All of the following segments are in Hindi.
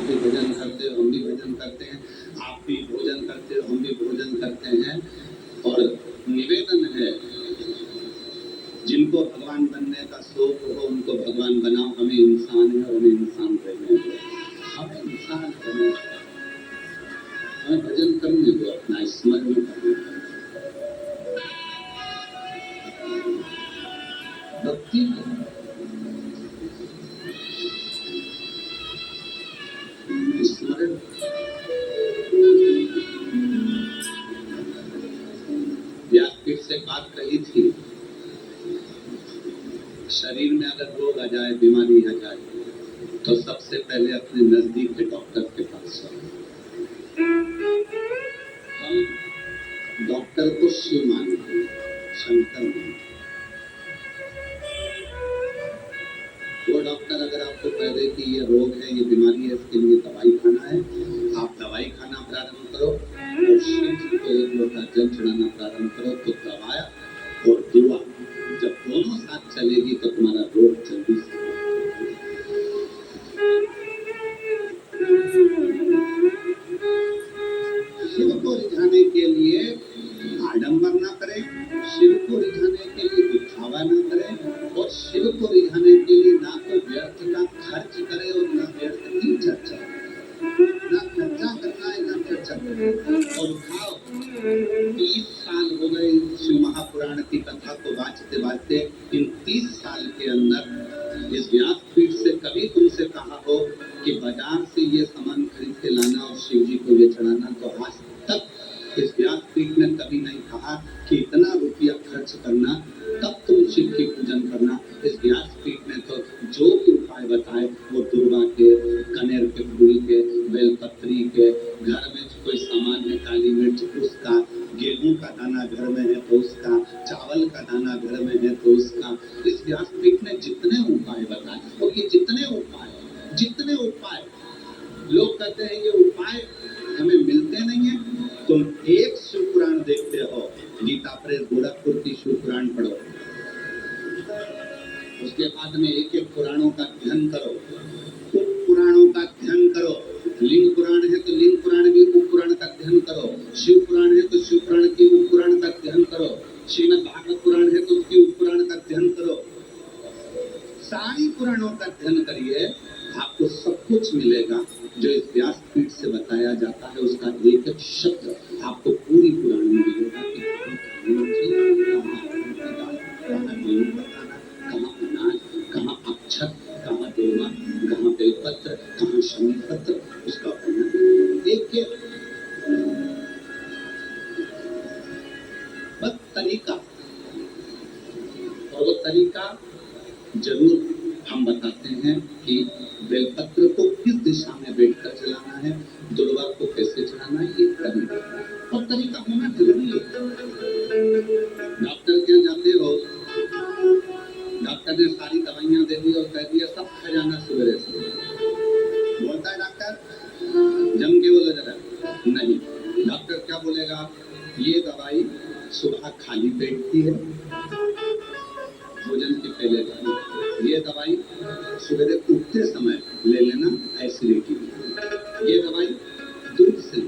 भी भजन करते हो, हम भी भजन करते हैं, आप भी भोजन करते हो, हम भी भोजन करते हैं। और निवेदन है, जिनको भगवान बनने का शौक हो उनको भगवान बनाओ। हमें इंसान है और हमें इंसान रहने दो, हमें इंसान बने, हमें भजन करने दो, अपना स्मरण करने दो। भक्ति स्मरण, व्यासपीठ से बात कही थी, शरीर में अगर रोग आ जाए, बीमारी आ जाए, तो सबसे पहले अपने नजदीक के डॉक्टर के पास जाओ। हम डॉक्टर को शिव मानते हैं, शंकर मानते। वो डॉक्टर अगर आपको कह दे कि ये रोग है, ये बीमारी है, इसके लिए दवाई खाना है, आप दवाई खाना प्रारंभ करो और शिव जी को एक लोटा जल चढ़ाना प्रारंभ करो, तो दवा और दुआ जब दोनों साथ चलेगी तो तुम्हारा रोग जल्दी से। शिव को रिझाने के लिए आडंबर ना करें, शिव को रिझाने के लिए दिखावा ना करें, और शिव को रिझाने के लिए ना तो व्यर्थ का खर्च करे और ना व्यर्थ की चर्चा, ना खर्चा करना है ना चर्चा करना। और खाओ, 30 साल हो गए शिव महापुराण की कथा को वाचते वाचते। इन 30 साल के अंदर इस व्यासपीठ से कभी तुमसे कहा हो कि बाजार से ये सामान खरीद के लाना और शिव जी को ये चढ़ाना, तो आज तक इस व्यासपीठ ने कभी नहीं कहा कि इतना रुपया खर्च करना तब तुम शिव की पूजन करना। इस व्यासपीठ ने तो जो भी उपाय बताए वो दुर्वा के, कनेर के फूल के, बेलपत्री के, घर में कोई सामान है काली मिर्च उसका, गेहूं का दाना घर में है तो उसका, चावल का दाना घर में है तो उसका। इस व्यासपीठ ने जितने उपाय बताए, और ये जितने उपाय लोग कहते हैं ये उपाय हमें मिलते नहीं है। तुम एक शिव पुराण देखते हो, गीता प्रेस गोरखपुर की शिव पुराण पढ़ो, उसके बाद में एक एक पुराणों का अध्ययन करो, उप पुराणों का अध्ययन करो। लिंग पुराण है तो लिंग पुराण भी उप पुराण का अध्ययन करो, शिव पुराण है तो शिव पुराण की उप पुराण का अध्ययन करो, श्रीमद् भागवत पुराण है तो उसकी उप पुराण का अध्ययन करो। सारी पुराणों का अध्ययन करिए, आपको सब कुछ मिलेगा जो इस व्यासपीठ से बताया जाता है। उसका एक एक शब्द आपको पूरी पुराण में मिलेगा कि कहाँ अनाज, कहाँ अक्षत, कहाँ दोमा, कहाँ बेलपत्र, कहाँ शमी पत्र, उसका एक बस तरीका। और वो तरीका जरूर हम बताते हैं कि बेलपत्र को किस दिशा में बैठकर चलाना है, दुर्वा को कैसे चढ़ाना है, ये तरीका, और तरीका होना जरूरी है। डॉक्टर के जाते हो, डॉक्टर ने सारी दवाइयां दे दी और कह दिया सब खा जाना सवेरे से, बोलता है डॉक्टर जम के बोलो जरा, नहीं, डॉक्टर क्या बोलेगा, ये दवाई सुबह खाली पेट की है, भोजन के पहले लेना, ये दवाई सवेरे उठते समय ले लेना एसिडिटी, ये दवाई दूध से,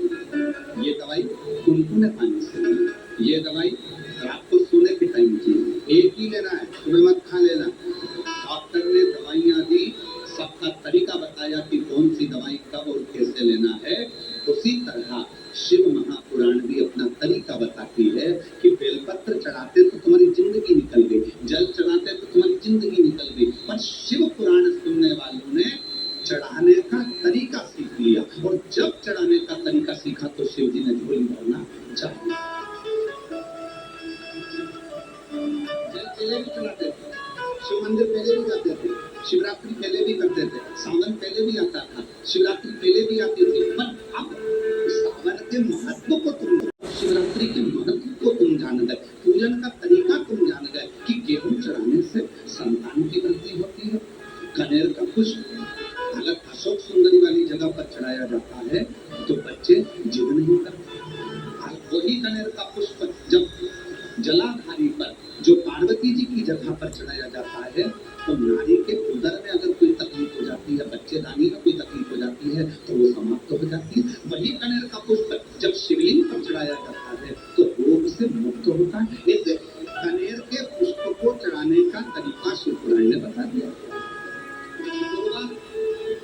ये दवाई गुनगुने पानी से, ये दवाई रात को सोने के टाइम की, एक ही लेना है, सुबह मत खा लेना। डॉक्टर ने दवाइयां दी, सबका तरीका बताया कि कौन सी दवाई कब और कैसे लेना है। उसी तरह शिव महापुराण भी अपना तरीका बताती है कि बेलपत्र चढ़ाते तो तुम्हारी जिंदगी निकल गई, जल चढ़ाते तो तुम्हारी जिंदगी निकल गई, पर शिव पुराण सुनने वालों ने चढ़ाने का तरीका सीख लिया, और जब चढ़ाने का तरीका सीखा तो शिव जी ने झोली भरना चाहिए। जल पहले भी चढ़ाते थे, शिव मंदिर पहले भी जाते थे, शिवरात्रि पहले भी करते थे, सावन पहले भी आता था, शिवरात्रि पहले भी आती थी, पर अब सावन के महत्व को तुम, शिवरात्रि के महत्व को तुम जान गए, पूजन का तरीका तुम जान गए कि गेहूं चढ़ाने से संतान की वृद्धि होती है, कनेर का पुष्प अगर अशोक सुंदरी वाली जगह पर चढ़ाया जाता है तो बच्चे जिद नहीं करते। वही कनेर का पुष्प जब जलाधारी पर, जो पार्वती जी की जगह पर चढ़ाया जाता है, तो नारी के उदर में अगर कोई तकलीफ हो जाती है, बच्चेदानी में कोई तकलीफ हो जाती है, तो वो समाप्त हो जाती है। वही कनेर का पुष्प जब शिवलिंग पर चढ़ाया जाता है तो रोग से मुक्त होता है। इस कनेर के पुष्प को चढ़ाने का तरीका शिव पुराण ने बता दिया।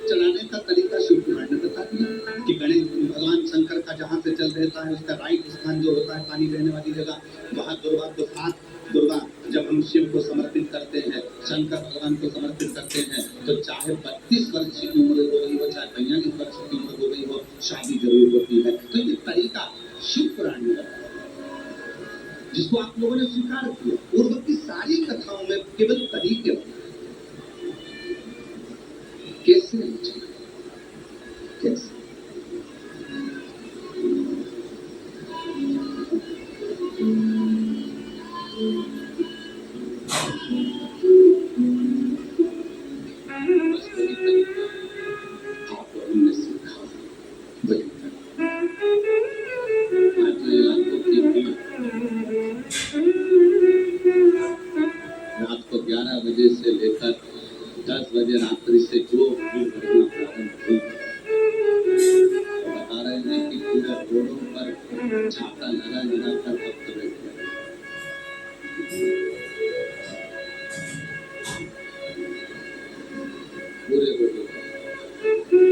चलाने का तरीका शिव पुराण ने बता दिया कि गणेश भगवान शंकर का जहाँ से जल रहता है उसका राइट स्थान जो होता है पानी रहने वाली जगह, वहाँ दुर्गा को साथ दुर्गा जब हम शिव को समर्पित करते हैं, शंकर भगवान को समर्पित करते हैं, तो चाहे 32 वर्ष की उम्र हो गई हो, चाहे 42 वर्ष की उम्र हो गई हो, शादी जरूर होती है। तो ये तरीका शिव पुराण में बताया जिसको आप लोगों ने स्वीकार किया। पूर्व की सारी कथाओं में केवल तरीके कैसे कैसे रात को 11 बजे से लेकर 10 बजे रात्रि से जो भीड़ बढ़ना प्रारंभ हुई, बता रहे हैं कि पूरे रोडों पर छाता लगा लगा कर भक्त बैठे पूरे रोडों पर।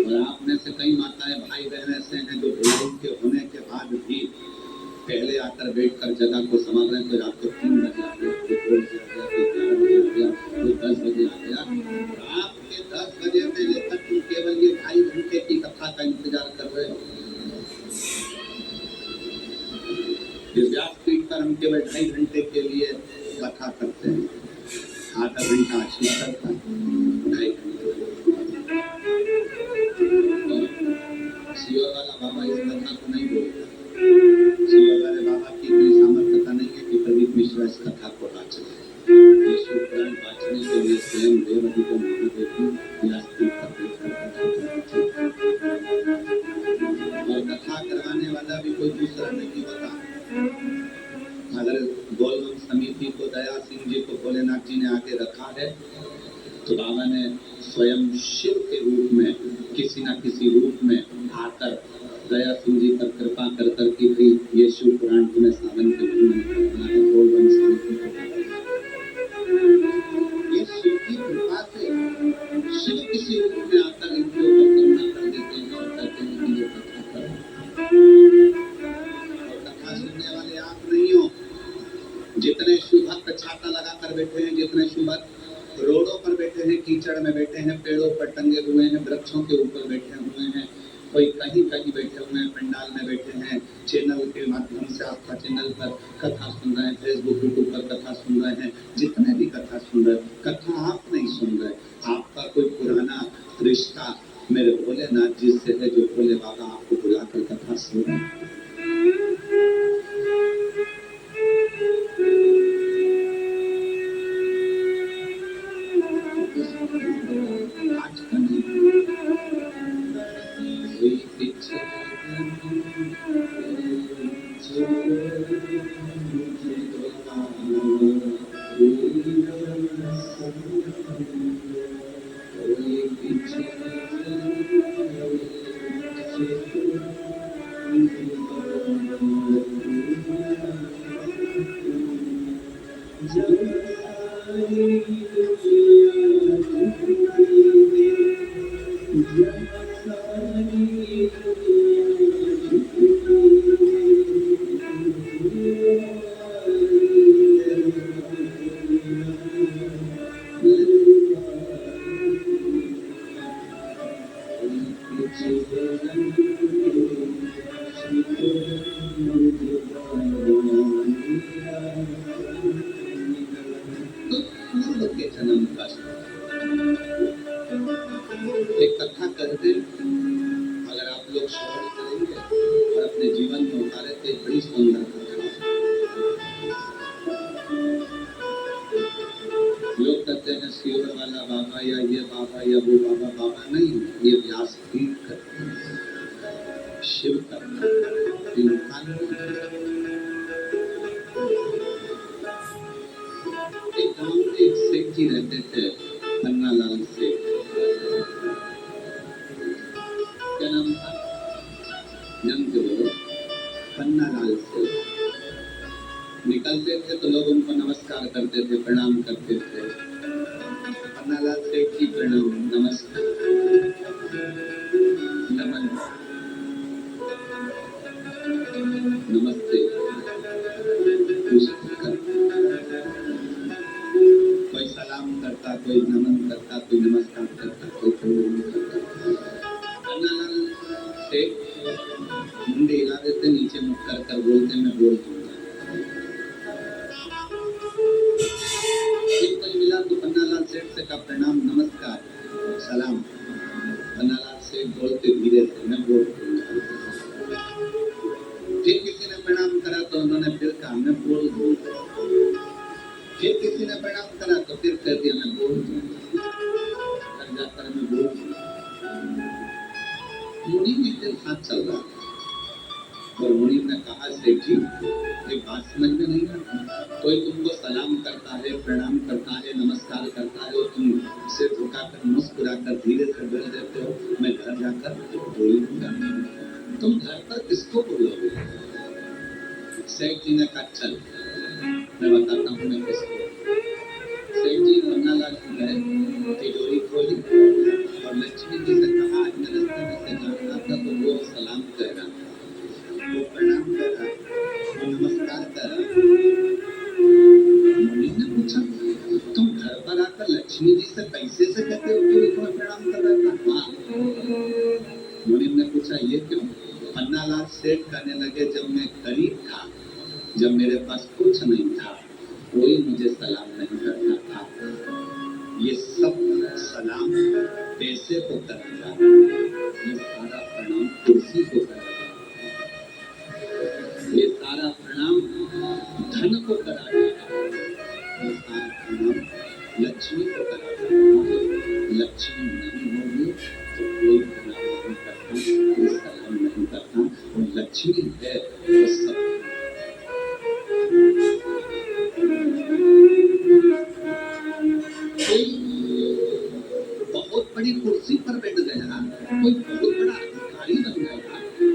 और आप में से कई माताएं भाई बहन ऐसे हैं जो बिल्डिंग के होने के बाद भी पहले आकर बैठकर जगह को संभाल रहे हैं। तो रात को 3 बजे आ गया, कोई 2 बजे आ गया, कोई 11 बजे आ गया, कोई 10 बजे आ गया। रात के 10 बजे से लेकर तुम केवल ये 2.5 घंटे की कथा का इंतजार कर रहे हो। इस व्यासपीठ पर हम केवल 2.5 घंटे के लिए कथा करते हैं। आधा घंटा शीतल का 2.5 घंटे। शिवा वाला बाबा इस कथा को नहीं बोलता। शिवा वाले बाबा की इतनी सामर्थ्यता नहीं है कि प्रदीप मिश्रा इस कथा को वाचे। ये शिव पुराण वाचने के लिए स्वयं देवती को महादेव व्यासपीठ पर और कथा करवाने वाला भी कोई दूसरा नहीं होता। अगर गोलवंश समिति को दया सिंह जी को भोलेनाथ जी ने आगे रखा है तो बाबा ने स्वयं शिव के रूप में किसी न किसी रूप में आकर दया सिंह जी पर कृपा कर करके भी ये शिव पुराण तुम्हें सावन के महीने में गोलवंश समिति को ये शिव की कृपा से शिव किसी रूप में आकर इनके ऊपर करुणा कर देते हैं और कहते हैं कि ये कथा करो। और कथा सुनने वाले आप नहीं हो। जितने शिव भक्त छाता लगाकर बैठे हैं, जितने शिव भक्त रोडों पर बैठे हैं, कीचड़ में बैठे हैं, पेड़ों पर टंगे हुए हैं, वृक्षों के ऊपर बैठे हुए हैं, कोई कहीं कहीं बैठे हुए हैं, पंडाल में बैठे हैं, चैनल के माध्यम से आस्था चैनल पर कथा सुन रहे हैं, फेसबुक यूट्यूब पर कथा सुन रहे हैं, जितने भी कथा सुन रहे हैं, कथा आप नहीं सुन रहे। आपका कोई पुराना रिश्ता मेरे भोलेनाथ जी से है जो भोले बाबा आपको बुलाकर कथा सुन रहे हैं। एक कथा करते अगर आप लोग श्रवण करेंगे और अपने जीवन में उतारे तो एक बड़ी सुंदर कथा। लोग कहते हैं शिव वाला बाबा या ये बाबा या वो बाबा। बाबा नहीं, ये व्यासपीठ करते हैं, शिव करते हैं, इंसान। एक गांव में एक सेठ जी रहते थे, पन्ना लाल सेठ। क्या नाम था? जानते हो? पन्नालाल सेठ। निकलते थे तो लोग उनको नमस्कार करते थे, प्रणाम करते थे। पन्नालाल सेठ जी प्रणाम, नमस्कार, नमन, नमस्ते, कोई सलाम करता, कोई नमन करता, कोई नमस्कार करता, कोई प्रणाम करता। पन्नालाल सेठ मुंडे हिला देते, नीचे मुख कर बोलते, मैं बोल दूंगा। एक कोई मिला तो पन्नालाल सेठ से का प्रणाम, नमस्कार, सलाम। पन्नालाल सेठ बोलते धीरे से, मैं बोल दूंगा। फिर किसी ने प्रणाम करा तो उन्होंने फिर कहा, मैं बोल दूंगा। फिर किसी ने प्रणाम करा तो फिर कह दिया, मैं बोल दूंगा। घर जाकर मैं बोल दूंगा। मुनि एक दिन हाथ चल रहा और मुनि ने कहा, सेठ जी एक बात समझ में नहीं आती, कोई तुमको सलाम करता है, प्रणाम करता है, नमस्कार करता है और तुम सिर झुकाकर मुस्कुराकर धीरे से बोल देते हो, मैं घर जाकर बोलूंगा। तुम घर पर किसको बोलोगे? सेठ जी ने कहा, चल मैं बताता हूँ मैं किसको। सेठ जी पन्नालाल गए, तिजोरी खोली और लक्ष्मी जी से कहा, आज मैं रास्ते में से जा रहा था तो वो सलाम कह रहा था, वो प्रणाम कर रहा, वो नमस्कार कर रहा। मुनि ने पूछा, तुम घर पर आकर लक्ष्मी जी से पैसे से कहते हो कि तुम्हें प्रणाम कर रहा था? हाँ। मुनि ने पूछा, ये क्यों? पन्नालाल सेठ कहने लगे, जब मैं गरीब था, जब मेरे पास कुछ नहीं था, कोई मुझे सलाम नहीं करता था, ये सब सलाम पैसे को करा, ये सारा प्रणाम कुर्सी को करा, ये सारा प्रणाम धन को करा, ये सारा प्रणाम लक्ष्मी को करा। लक्ष्मी नहीं होगी तो कोई प्रणाम नहीं करता, कोई सलाम नहीं करता, और लक्ष्मी है वो सब। बहुत बड़ी कुर्सी पर बैठ गया, कोई बहुत बड़ा अधिकारी बन गया,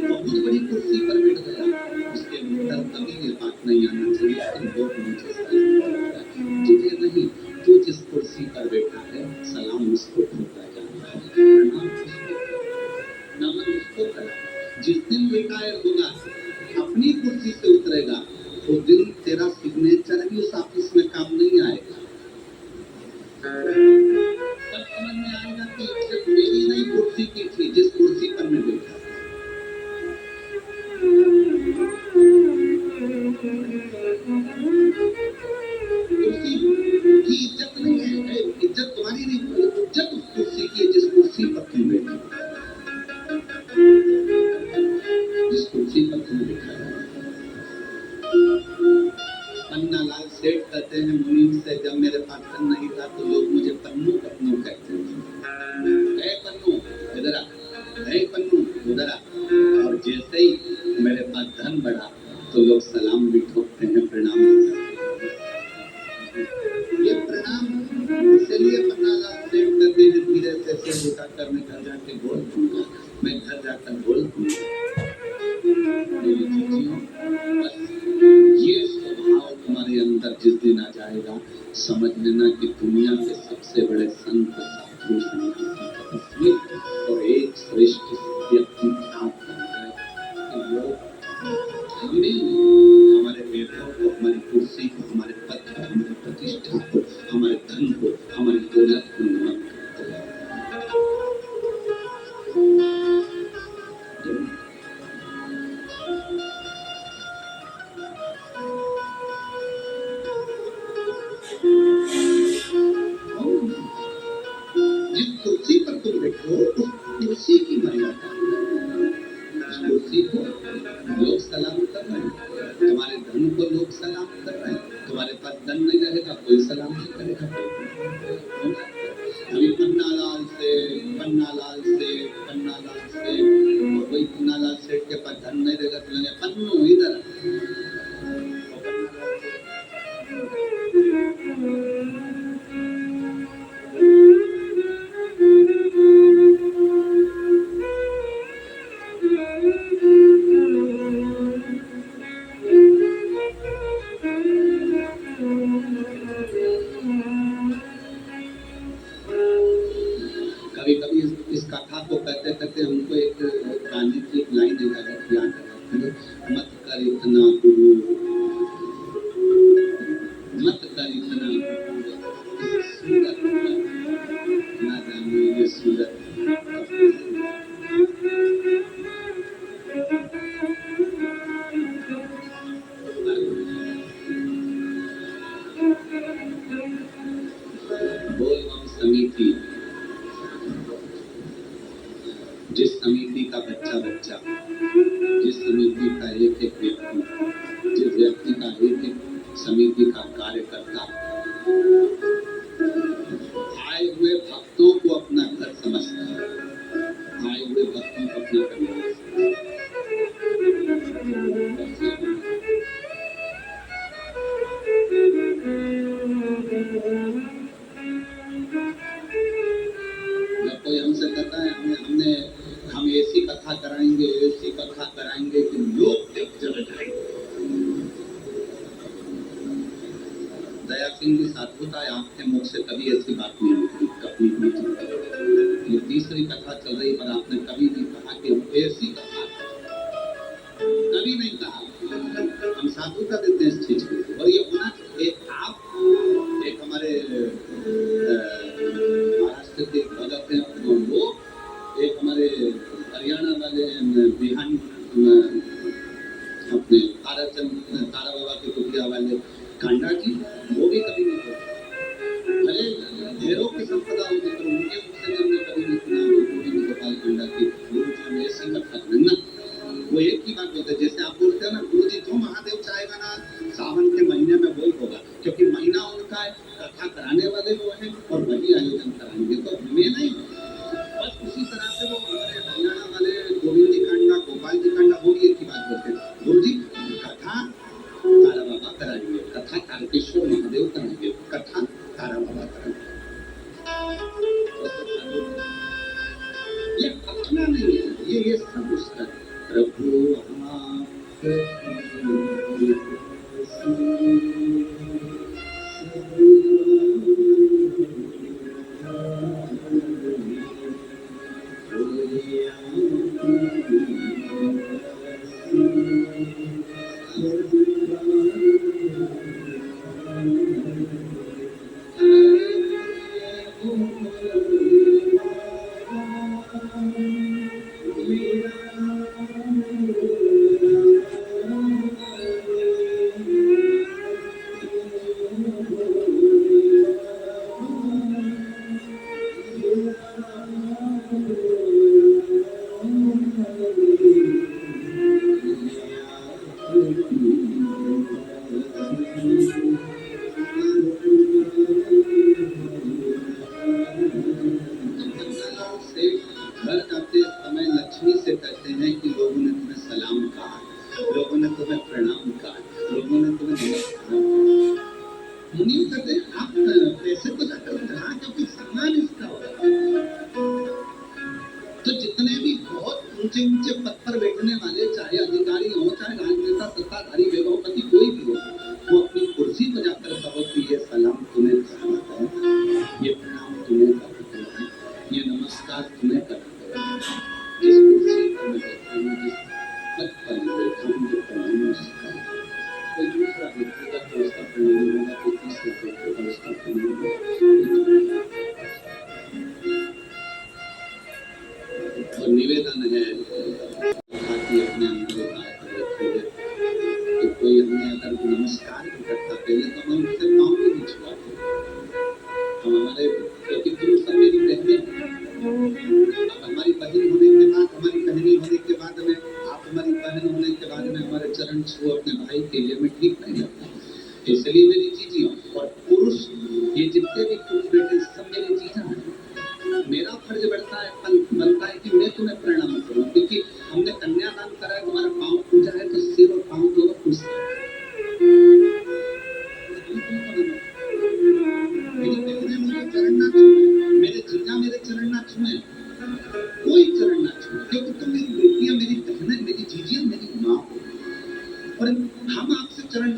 बहुत बड़ी कुर्सी पर बैठ गया, उसके अंदर कभी ये बात नहीं आना चाहिए कि लोग मुझे सलाम करता है। तुझे नहीं, तू जिस कुर्सी पर बैठा है सलाम उसको करता जाना है, प्रणाम उसको, नमन उसको करा। जिस दिन रिटायर होगा, अपनी कुर्सी से उतरेगा, उस दिन तेरा सिग्नेचर भी उस ऑफिस में काम नहीं आएगा। तब समझ में आएगा कि सिर्फ मेरी नहीं कुर्सी की थी जिस कुर्सी पर मैं बैठा। कुर्सी की इज्जत नहीं है, इज्जत तुम्हारी नहीं, इज्जत उस कुर्सी की है जिस कुर्सी पर तुम बैठे, जिस कुर्सी पर तुम बैठा। पन्नालाल सेठ कहते हैं मुनि से, जब मेरे पास धन नहीं था तो लोग मुझे पन्नू पन्नू कहते थे। ए पन्नू इधर आ, ए पन्नू उधर आ। और जैसे ही मेरे पास धन बढ़ा तो लोग सलाम भी ठोकते हैं, प्रणाम भी करते हैं। ये प्रणाम इसलिए पन्नालाल सेठ कहते हैं, धीरे से सिर झुकाकर मैं घर जाके बोल दूंगा, मैं घर जाकर बोल दूंगा। मेरी चीजियों, बस ये स्वभाव तुम्हारे अंदर जिस दिन आ जाएगा, समझ लेना कि दुनिया के सबसे बड़े संत, साधु, सन्यासी, तपस्वी और एक श्रेष्ठ व्यक्ति आप बन गए। लोग हमें, हमारे बेटों को, हमारी कुर्सी को, हमारे पद को, हमारी प्रतिष्ठा को, हमारे धन को, हमारी दौलत को नमन करते हैं। जिस कुर्सी पर तुम बैठो उस कुर्सी की मर्यादा, उस कुर्सी को लोग सलाम कर रहे हैं, तुम्हारे धन को लोग सलाम कर रहे हैं, तुम्हारे पास धन नहीं रहेगा कोई सलाम नहीं करेगा। अभी पन्नालाल से और वही पन्नालाल सेठ के पास धन नहीं रहेगा तो लगे, पन्नू इधर बच्चा बच्चा, जिस समिति का एक एक व्यक्ति, जिस व्यक्ति का एक एक समिति का कार्यकर्ता आए हुए भक्तों को अपना घर समझता है, आए हुए भक्तों को अपना परिवार जब कोई हमसे कहता है हम ऐसी कथा कराएंगे कि लोग देख चले जाएंगे। दया सिंह की साधुता आपके मुख से कभी ऐसी बात नहीं निकली, कभी नहीं। ये तीसरी कथा चल रही, पर आपने कभी नहीं कहा कि हम ऐसी कथा, कभी नहीं कहा। हम साधुता देते हैं इस चीज को, और ये होना आप एक हमारे महाराष्ट्र के भगत हैं वो, एक हमारे हरियाणा वाले बिहानी अपने तारा बाबा के कुटिया वाले कांडा जी, वो भी कभी नहीं बोले। अरे ढेरों की संपदा होती, पर उनके मुख से हमने कभी नहीं सुना गोपाल कांडा की गुरु जी हम ऐसी कथा करें ना। वो एक ही बात बोलते, जैसे आप बोलते हो ना गुरु जी जो महादेव चाहेगा ना सावन के महीने में वही होगा, क्योंकि महीना उनका है, कथा कराने वाले वो है और वही आयोजन कराएंगे, तो हमें नहीं। बस उसी तरह से वो हमारे हरियाणा वाले गोविंद जी कांडा, गोपाल जी कांडा, वो भी एक ही बात बोलते हैं, गुरु जी कथा तारा बाबा कराएंगे, कथा तारकेश्वर महादेव कराएंगे, कथा तारा बाबा कराएंगे। ये अपना नहीं है, ये सब उसका प्रभु ऊंचे पद पर बैठने वाले, चाहे अधिकारी हो, चाहे राजनेता, सत्ताधारी, वैभवपति, कोई भी हो, वो अपनी कुर्सी पर जाकर कहो कि ये सलाम तुम्हें करना है, ये प्रणाम तुम्हें करना है, ये नमस्कार तुम्हें करना है। जिस कुर्सी पर मैं बैठा हूँ, जिस पद पर मैं बैठा हूँ, जो प्रणाम उसका, कोई दूसरा व्यक्ति का तो उसका प्रणाम होगा, कोई तीसरा व्यक्ति का उसका प्रणाम होगा। और निवेदन है कि अपने अंदर तो कोई हमें अगर नमस्कार भी करता, पहले तो हम उनसे पाँव भी नहीं छुआते, हम हमारे, क्योंकि तुम सब मेरी बहनें, अब हमारी बहन होने के बाद, हमारी बहनी होने के बाद में, आप हमारी बहन होने के बाद में हमारे चरण छुओ अपने भाई के लिए, मैं ठीक नहीं लगता, इसलिए मेरी जीजी हूँ। और पुरुष, ये जितने भी पुरुष बेटे सब मेरी जीजा हैं, मेरा फर्ज बनता है कि मैं तुम्हें प्रणाम करूं, क्योंकि हमने कन्यादान करा है, तुम्हारा पांव पूजा है, तो सिर और पांव दोनों खुश है। मेरी बहनें मुझे चरण ना छुए, मेरे जीजा मेरे चरण ना छुए, कोई चरण ना छुए, क्योंकि तुम मेरी बेटियां, मेरी बहनें, मेरी जीजियां, मेरी माँ हो, और हम आपसे चरण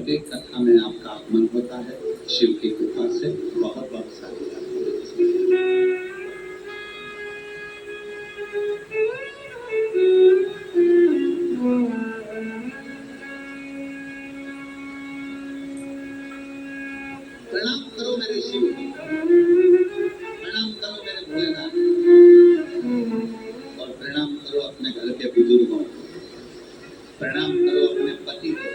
प्रत्येक कथा में आपका आगमन होता है शिव की कृपा से। बहुत बहुत साधुवाद। प्रणाम करो मेरे शिव की, प्रणाम करो मेरे भोलेनाथ, और प्रणाम करो अपने घर के बुजुर्गों को, प्रणाम करो अपने पति को,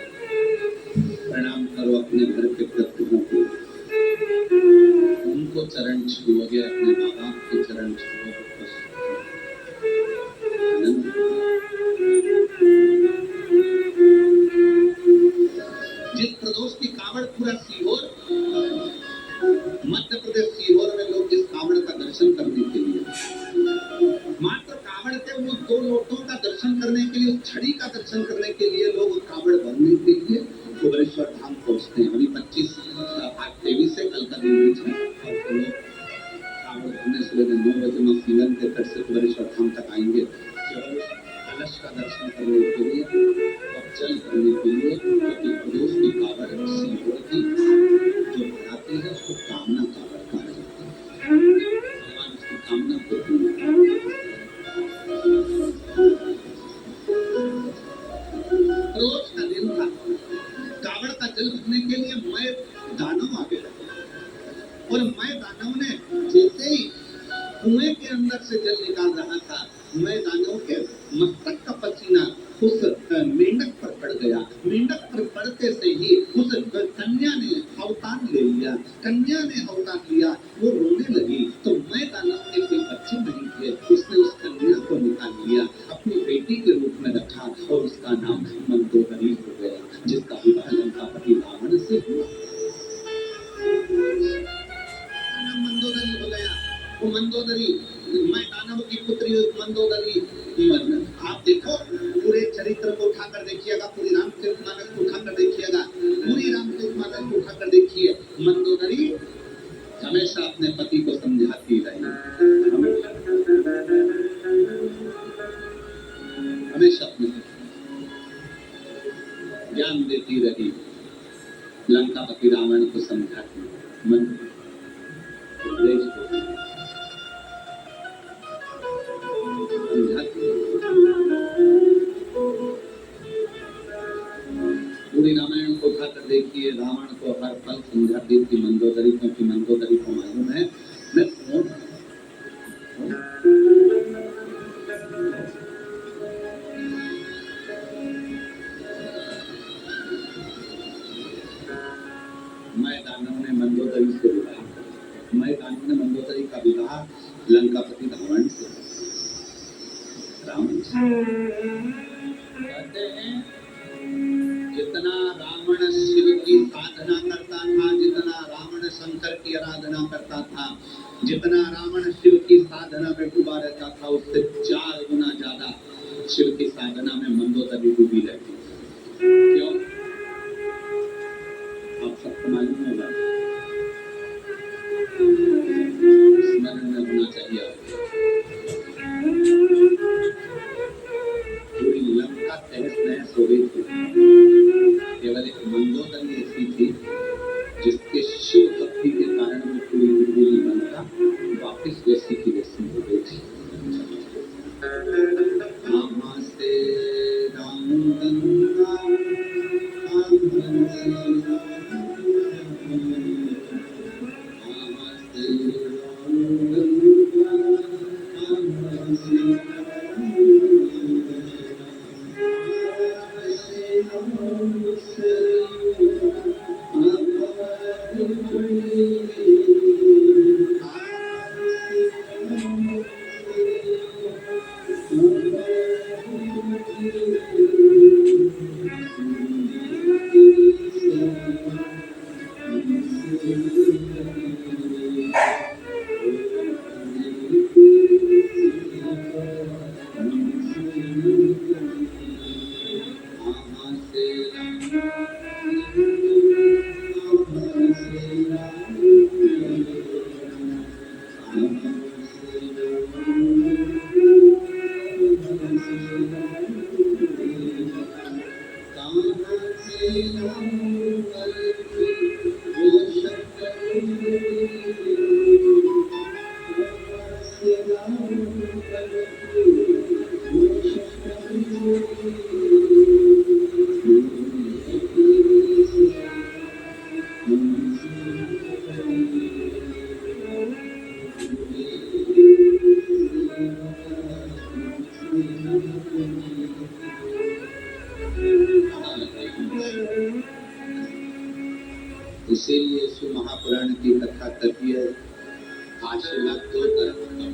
प्रणाम करो अपने घर के प्रभुओं को। उनको चरण छुओगे, अपने माँ बाप के चरण छुओगे तो जिस प्रदोष की कावड़ पूरा सीहोर, मध्य प्रदेश सीहोर में लोग जिस कावड़ का दर्शन करने के लिए, मात्र कावड़ के वो 2 लोटों का दर्शन करने के लिए, उस छड़ी का दर्शन करने के लिए लोग कावड़ भरने के लिए कुबेरेश्वर धाम पहुंचते हैं। अभी 23 से कल का दिन बीच है, और तो लोग कावड़ भरने सुबह 9 बजे मसीलन के तट से कुबेरेश्वर धाम तक आएंगे केवल कलश का दर्शन करने के लिए और जल भरने के लिए, क्योंकि प्रदोष की कावड़ सीहोर की जो भराती है उसको कामना कावड़ कहा जाता है। भगवान उसकी कामना को पूर्ण करते हैं। प्रदोष का दिन था, कावड़ का जल भरने के लिए मैं दानव आ गया, और मैं दानव ने जैसे ही कुएं के अंदर से जल निकाल रहा था, मैं दानव के मस्तक का पसीना उस मेंढक पर पड़ गया। मेंढक पर पड़ते से ही उस कन्या ने अवतार ले लिया, कन्या ने अवतार लिया, वो रोने लगी। तो मैं दानव के कोई बच्चे नहीं थे, उसने उस कन्या को निकाल लिया, अपनी बेटी के रूप में रखा, और उसका नाम मंदोदरी हो गया, जिसका विवाह लंकापति रावण से हुआ। मंदोदरी हो गया। वो मंदोदरी, मैं दानव की पुत्री मंदोदरी। आप देखो, पूरे चरित्र को उठाकर देखिएगा, पूरी रामचरितमानस को उठाकर देखिएगा, पूरी रामचरितमानस को उठाकर देखिए। मंदोदरी हमेशा अपने पति को समझाती रही, हमेशा अपने ज्ञान देती रही, लंकापति रावण को समझाती, देश को पूरी रामायण को उठाकर देखिए, रावण को हर पल समझाती थी मंदोदरी, क्योंकि मंदोदरी को मालूम है मैं कौन हूं। मैं दानव ने मंदोदरी से विवाह, मैं दानव ने मंदोदरी का विवाह लंकापति रावण से, रावण कहते हैं जितना रावण शिव की साधना करता था, जितना रावण शंकर की आराधना करता था, जितना रावण शिव की साधना में डूबा रहता था, उससे 4 गुना ज्यादा शिव की साधना में मंदोदरी डूबी रहती थी। क्यों? आप सबको मालूम होगा, स्मरण में होना चाहिए। पूरी लंका तहस नहस हो गई थी, केवल एक मंदोदरी ऐसी थी जिसके शिव भक्ति के कारण में पूरी लंका वापिस वैसी की वैसी हो गई थी। नमस्ते राम गंगा, इसीलिए यीशु महापुराण की कथा कहती है आशीर्वाद दो तरह का,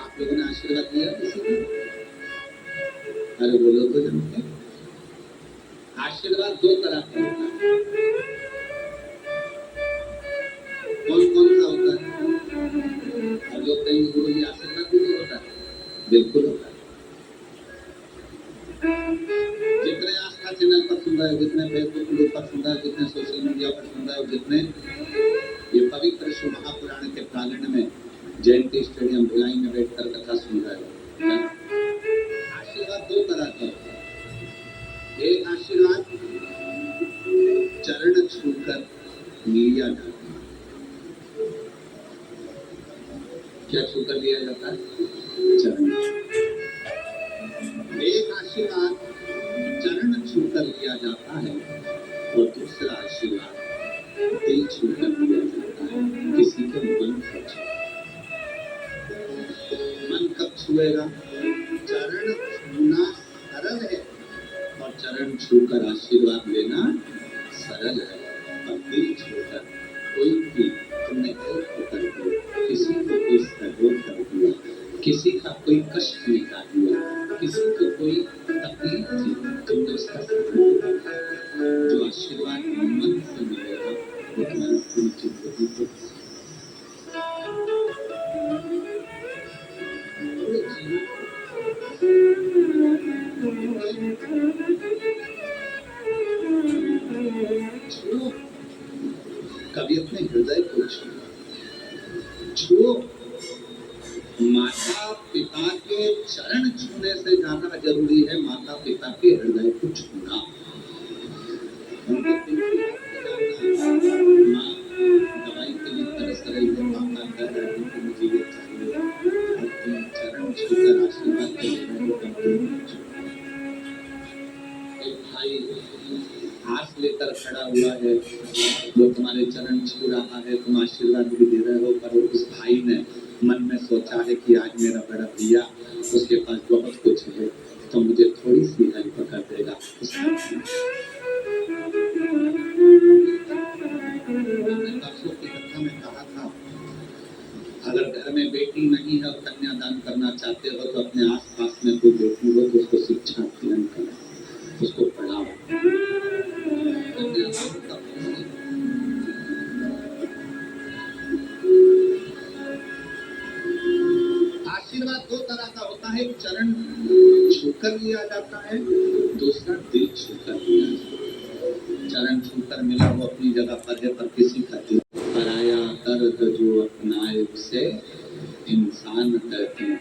आप लोगों ने आशीर्वाद दिया किसी को? अरे बोलो तो जम के। आशीर्वाद दो तरह का होता है। कौन कौन सा होता है? और लोग कहीं गुरु जी आशीर्वाद भी नहीं होता है, बिल्कुल होता है। जितने आस्था चैनल पर सुन रहे हो, जितने फेसबुक ग्रुप पर सुन रहे हो, जितने सोशल मीडिया पर सुन रहे हो, जितने ये पवित्र यीशु महापुराण के प्रांगण में जयंती स्टेडियम भिलाई में बैठकर कथा सुन रहे हो, आशीर्वाद दो तरह का होता है। एक आशीर्वाद चरण छूकर लिया जाता है। क्या छूकर लिया जाता है? चरण। एक आशीर्वाद चरण छूकर लिया जाता है और दूसरा आशीर्वाद दिल छूकर लिया जाता है, किसी के मन को छूकर। मन कब छुएगा? चरण छूना सरल है और चरण छूकर आशीर्वाद लेना सरल है, और दिल छूकर कोई भी तुमने हेल्प कर दिया, किसी को कोई सहयोग कर दिया, किसी का कोई कष्ट निकाल दिया, किसी को कोई तकलीफ थी, तुमने उसका सहयोग किया। जो आशीर्वाद मन से मिलेगा वो तुम्हारी पूरी जिंदगी को छुओ, कभी अपने हृदय को छुओ। माता पिता के चरण छूने से ज्यादा जरूरी है माता पिता के हृदय को छूना। माँ दवाई के लिए तरस रही है, पापा कह रहे हैं कि मुझे ये चाहिए, और तुम चरण छूकर आशीर्वाद के एक भाई हाथ लेकर खड़ा हुआ है, वो तुम्हारे चरण छू रहा है, तुम आशीर्वाद भी दे रहे हो, पर उस भाई ने मन में सोचा है कि आज मेरा बड़ा भैया, उसके पास बहुत कुछ है, तो मुझे थोड़ी सी हेल्प कर देगा। परसों की कथा में कहा था, अगर घर में बेटी नहीं है और कन्यादान करना चाहते हो तो अपने आसपास में कोई बेटी हो तो उसको शिक्षा प्रदान करो, उसको पढ़ाओ। आशीर्वाद दो तरह का होता है, चरण छूकर लिया जाता है, दूसरा दिल छूकर लिया जाता है। चरण छूकर मिला वो अपनी जगह पर है, पर किसी का दिल पराया दर्द जो अपनाए उसे इंसान कहते हैं,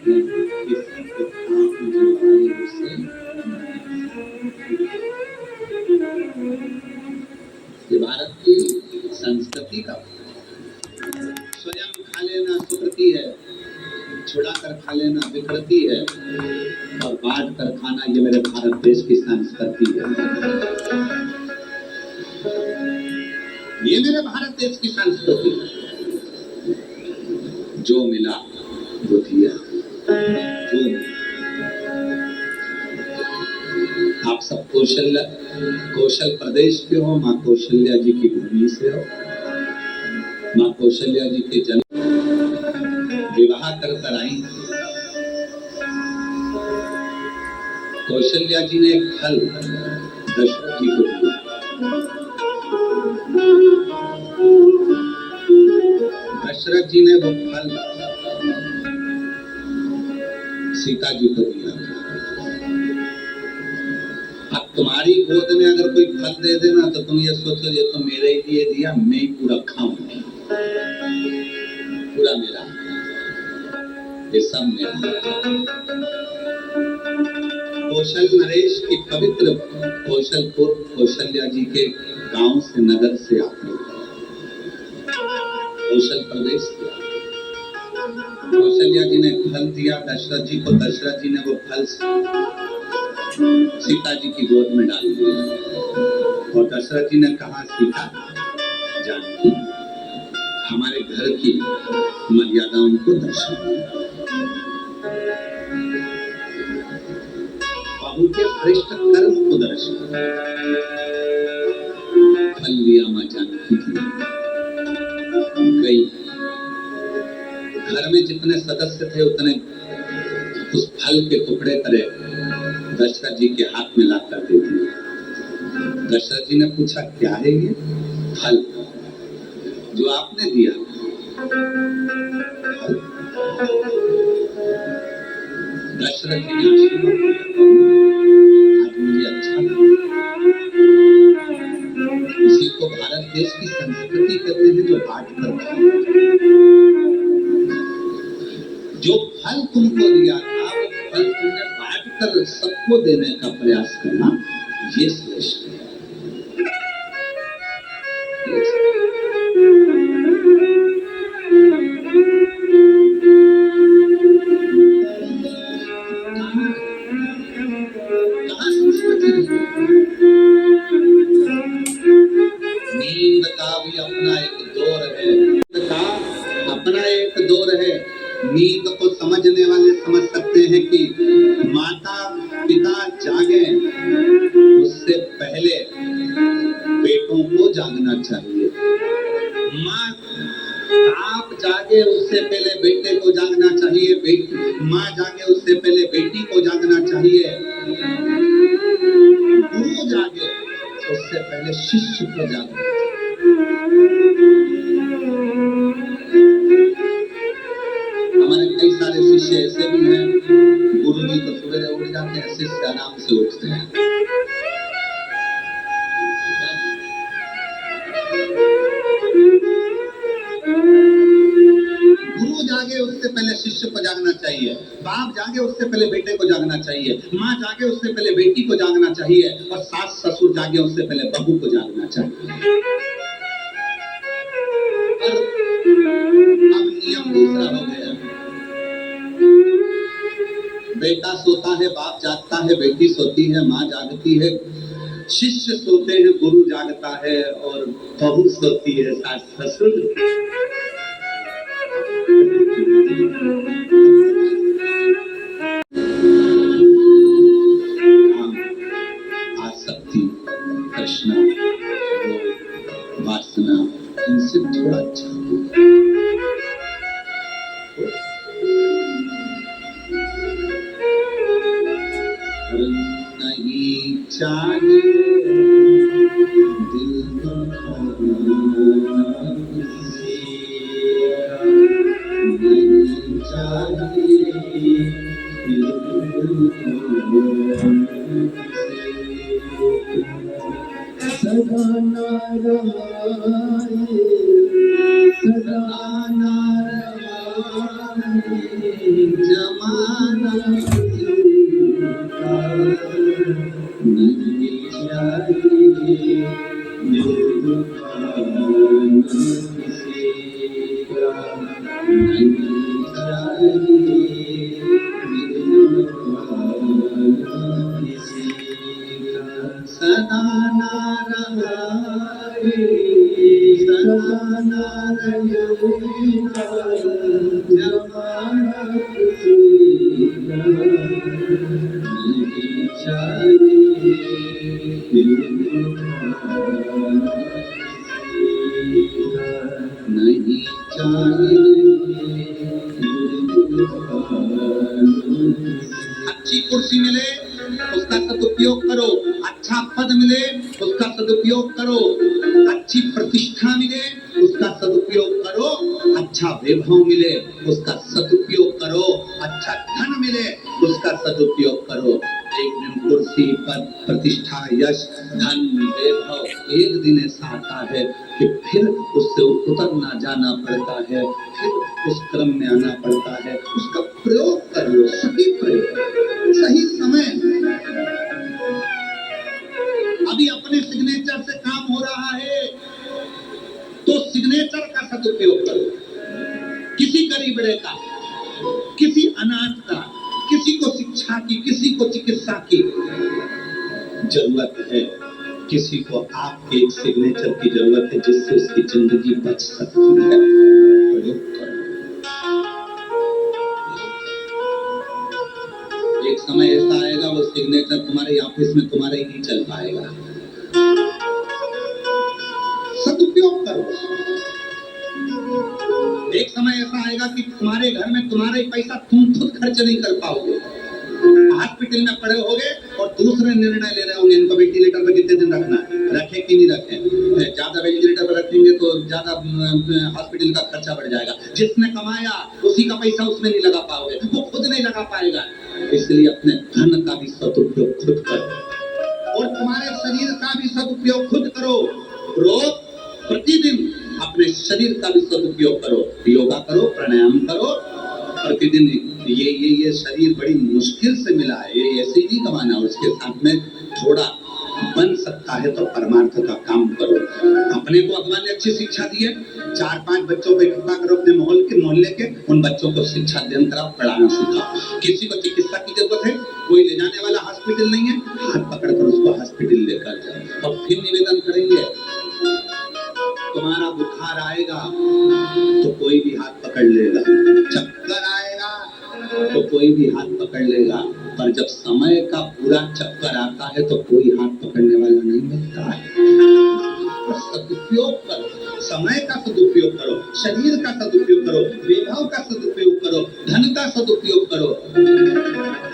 किसी के पाप जो आए उसे। ये भारत की संस्कृति का स्वयं खा लेना सुकृति है, छुड़ा कर खा लेना विकृति है, और बांट कर खाना ये मेरे भारत देश की संस्कृति है। ये मेरे भारत देश की संस्कृति है। जो मिला वो दिया, जो आप सब कौशल प्रदेश के हो, माँ कौशल्या जी की भूमि से हो। माँ कौशल्या जी के जन्म विवाह कर आई। कौशल्या जी ने एक फल दशरथ जी को दिया, दशरथ जी ने वो फल सीता जी को दिया। अब तुम्हारी गोद में अगर कोई फल दे देना तो तुम ये सोचो ये तो मेरे लिए दिया, मैं ही पूरा खाऊं, पूरा मेरा, ये सब मेरा। कौशल नरेश की पवित्र कौशलपुर कौशल्या जी के गांव से, नगर से आते कौशल प्रदेश किया। कौशल्या जी ने फल दिया दशरथ जी को, दशरथ जी ने वो फल सीता जी की गोद में डाल दिया, और दशरथ जी ने कहा सीता जानकी हमारे घर की मर्यादाओं को दर्शाओ। प्रभु के श्रेष्ठ कर्म को दर्शन। फल लिया मां जानकी की, गई। घर में जितने सदस्य थे उतने उस फल के टुकड़े करे दशरथ जी के हाथ में लाकर दे दिए। दशरथ जी ने पूछा, क्या है ये फल जो आपने दिया? दशरथ जी ने आशीर्वाद दिया, आज मुझे अच्छा लगा। इसी को भारत देश की संस्कृति कहते हैं, जो बांट कर खाओ। जो फल तुमको दिया था वो फल तुमने बांट कर सबको देने का प्रयास करना, ये श्रेष्ठ है। कहाँ संस्कृति? नींद का भी अपना एक दौर है, का अपना एक दौर है। नींद को समझने वाले समझ सकते हैं कि माता पिता जागे उससे पहले बेटों को जागना चाहिए। माँ आप जागे उससे पहले बेटे को जागना चाहिए। माँ जागे उससे पहले बेटी को जागना चाहिए। गुरु जागे उससे पहले शिष्य को जागना चाहिए। हमारे कई सारे शिष्य ऐसे भी हैं, गुरु जी तो सवेरे उठ जाते हैं, शिष्य आराम से उठते हैं। गुरु जागे उससे पहले शिष्य को जागना चाहिए। बाप जागे उससे पहले बेटे को जागना चाहिए। माँ जागे उससे पहले बेटी को जागना चाहिए। और सास ससुर जागे उससे पहले बहू को जागना चाहिए। और अब नियम दूसरा हो गया, बेटा सोता है, बाप जागता है, बेटी सोती है, माँ जागती है, शिष्य सोते हैं, गुरु जागता है, और बहू सोती है, सास ससुर। आसक्ति, तृष्णा, वासना, इनसे थोड़ा जागो। नहीं चाहिए दिल नहीं चाहिए सदा नारायण सदा नारायण जमाना नहीं चाहिए निर्दुखान किसी का नहीं चाहिए निर्दुखान किसी का सदा नारायण जमाना किसी का नहीं चाहिए नहीं चाहिए। अच्छी कुर्सी मिले उसका सदुपयोग करो, अच्छा पद मिले उसका सदुपयोग करो, अच्छी प्रतिष्ठा मिले उसका सदुपयोग करो, अच्छा वैभव मिले उसका सदुपयोग करो, अच्छा धन मिले उसका सदुपयोग करो। एक दिन कुर्सी, पद, प्रतिष्ठा, यश, धन, वैभव एक दिन ऐसा आता है कि फिर उससे उतरना जाना पड़ता है, फिर उस क्रम में आना पड़ता है। उसका प्रयोग कर लो, सही प्रयोग, सही समय। अभी अपने सिग्नेचर से काम हो रहा है तो सिग्नेचर का सदुपयोग करो। किसी गरीबड़े का, किसी अनाथ का, किसी को शिक्षा की, किसी को चिकित्सा की जरूरत है, किसी को आपके एक सिग्नेचर की जरूरत है जिससे उसकी जिंदगी बच सकती है। प्रयोग करो। एक समय ऐसा आएगा वो सिग्नेचर सिग्नेचर तुम्हारे ऑफिस में तुम्हारे ही नहीं चल पाएगा। सदुपयोग करो। एक समय ऐसा आएगा कि तुम्हारे घर में तुम्हारा ही पैसा तुम खुद खर्च नहीं कर पाओगे। हॉस्पिटल में पड़े होगे और दूसरे निर्णय ले रहे होंगे इनको वेंटिलेटर पर कितने दिन रखना है, रखे कि नहीं रखे। ज्यादा वेंटिलेटर पर रखेंगे तो ज्यादा हॉस्पिटल का खर्चा बढ़ जाएगा। जिसने कमाया उसी का पैसा उसमें नहीं लगा पाओगे, वो खुद नहीं लगा पाएगा। इसलिए अपने धन का भी सदुपयोग खुद करो और तुम्हारे शरीर का भी सदुपयोग खुद करो। रोज प्रतिदिन अपने शरीर का भी सदुपयोग करो, योगा करो, प्राणायाम करो प्रतिदिन। ये शरीर बड़ी मुश्किल से मिला है, ये ऐसे ही नहीं कमाना। उसके साथ में थोड़ा बन सकता है तो परमार्थ का काम करो। अपने को भगवान ने अच्छी शिक्षा दी है, 4-5 बच्चों को इकट्ठा करो अपने मोहल्ले के, उन बच्चों को शिक्षा देन कराओ, पढ़ाना सिखाओ। किसी को चिकित्सा की जरूरत है, कोई ले जाने वाला हॉस्पिटल नहीं है, हाथ पकड़कर उसको हॉस्पिटल लेकर जाओ। और फिर निवेदन करेंगे, तुम्हारा बुखार आएगा तो कोई भी हाथ पकड़ लेगा, चक्कर आएगा तो कोई भी हाथ पकड़ लेगा, पर जब समय का पूरा चक्कर आता है तो कोई हाथ पकड़ने वाला नहीं मिलता है। सदुपयोग करो, समय का सदुपयोग करो, शरीर का सदुपयोग करो, वैभव का सदुपयोग करो, धन का सदुपयोग करो।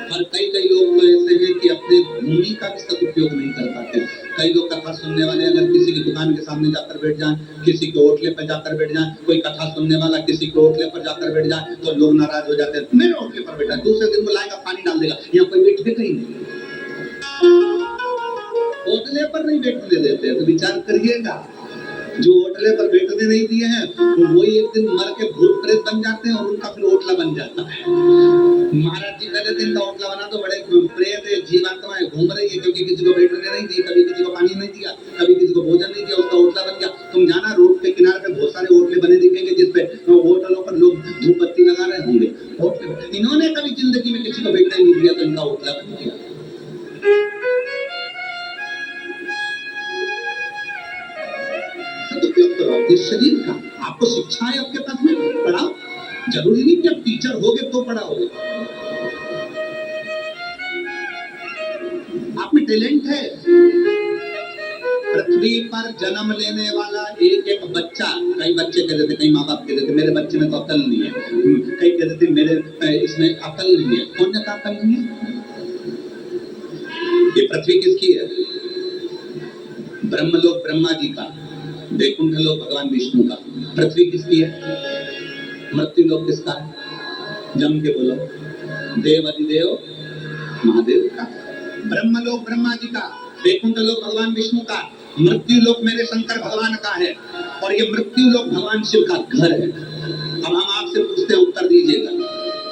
और कई लोग तो ऐसे हैं कि अपने भूमि का भी सदुपयोग नहीं कर पाते। कई लोग कथा सुनने वाले अगर किसी की दुकान के सामने जाकर बैठ जाएं, किसी के होटले पर जाकर बैठ जाएं, कोई कथा सुनने वाला किसी के होटले पर जाकर बैठ जाए तो लोग नाराज हो जाते हैं, मेरे होटले पर बैठा, दूसरे दिन वो लाएगा पानी डाल देगा, यहाँ कोई बैठने कहीं नहीं, होटले पर नहीं बैठने देते। तो विचार करिएगा, जो होटले पर बैठने नहीं दिए हैं तो वही एक दिन मर के भूत प्रेत बन जाते हैं और उनका फिर होटला बन जाता है। महाराज जी कहते थे इनका होटला बना तो बड़े प्रेत जीवात्माएं घूम रही है, क्योंकि किसी को बैठने नहीं दी, कभी किसी को पानी नहीं दिया, कभी किसी को भोजन नहीं दिया, उसका होटला बन गया। तुम जाना रोड के किनारे पे बहुत सारे होटले बने दिखेंगे जिसपे होटलों पर लोग धूप बत्ती लगा रहे होंगे। इन्होंने कभी जिंदगी में किसी को बैठने नहीं दिया तो इनका होटला बन गया। सदुपयोग करो अपने शरीर का। आपको शिक्षा है आपके पास में, पढ़ाओ। जरूरी नहीं कि आप टीचर होगे तो पढ़ाओगे, आप में टैलेंट है। पृथ्वी पर जन्म लेने वाला एक बच्चा, कई बच्चे कहते थे, कई माँ बाप कहते थे मेरे बच्चे में तो अकल नहीं है, कई कहते थे मेरे इसमें अकल नहीं है। कौन सा अकल नहीं है? ये पृथ्वी किसकी है? ब्रह्मलोक ब्रह्मा जी का, वैकुंठ लोक भगवान विष्णु का। पृथ्वी किसकी है? मृत्यु लोक किसका है? जम के बोलो। देव अधिदेव महादेव का। ब्रह्मलोक ब्रह्मा जी का, वैकुंठ लोक भगवान विष्णु का, मृत्यु लोक मेरे शंकर भगवान का है, और ये मृत्यु लोक भगवान शिव का घर है। अब हम आपसे पूछते हैं, उत्तर दीजिएगा।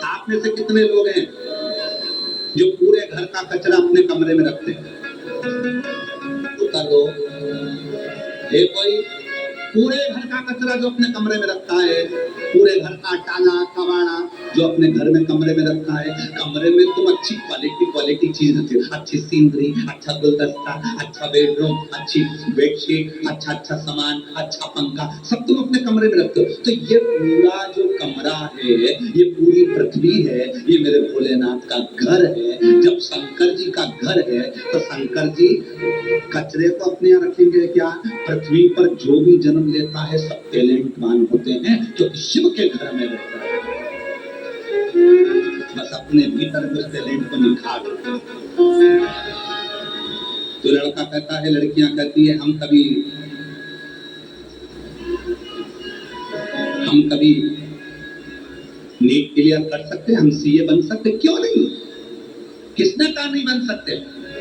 आप में से कितने लोग हैं जो पूरे घर का कचरा अपने कमरे में रखते हैं? उत्तर दो। एक कोई पूरे घर का कचरा जो अपने कमरे में रखता है, पूरे घर का टाला कबाड़ा जो अपने घर में कमरे में रखता है, कमरे में तुम अच्छी क्वालिटी चीज रखते, अच्छी सीनरी, अच्छा गुलदस्ता, अच्छा बेडरूम, अच्छी बेडशीट, अच्छा सामान, अच्छा पंखा, सब तुम अपने कमरे में रखते हो। तो ये पूरा जो कमरा है, ये पूरी पृथ्वी है, ये मेरे भोलेनाथ का घर है। जब शंकर जी का घर है तो शंकर जी कचरे को अपने यहाँ रखेंगे क्या? पृथ्वी पर जो भी जन्म लेता है सब टैलेंटवान होते हैं, क्योंकि शिव के घर में रहता है। बस अपने भीतर उस टैलेंट को निखार। तो लड़का कहता है, लड़कियां कहती है, हम कभी नीट क्लियर कर सकते, हम सीए बन सकते, क्यों नहीं? किसने कहा नहीं बन सकते?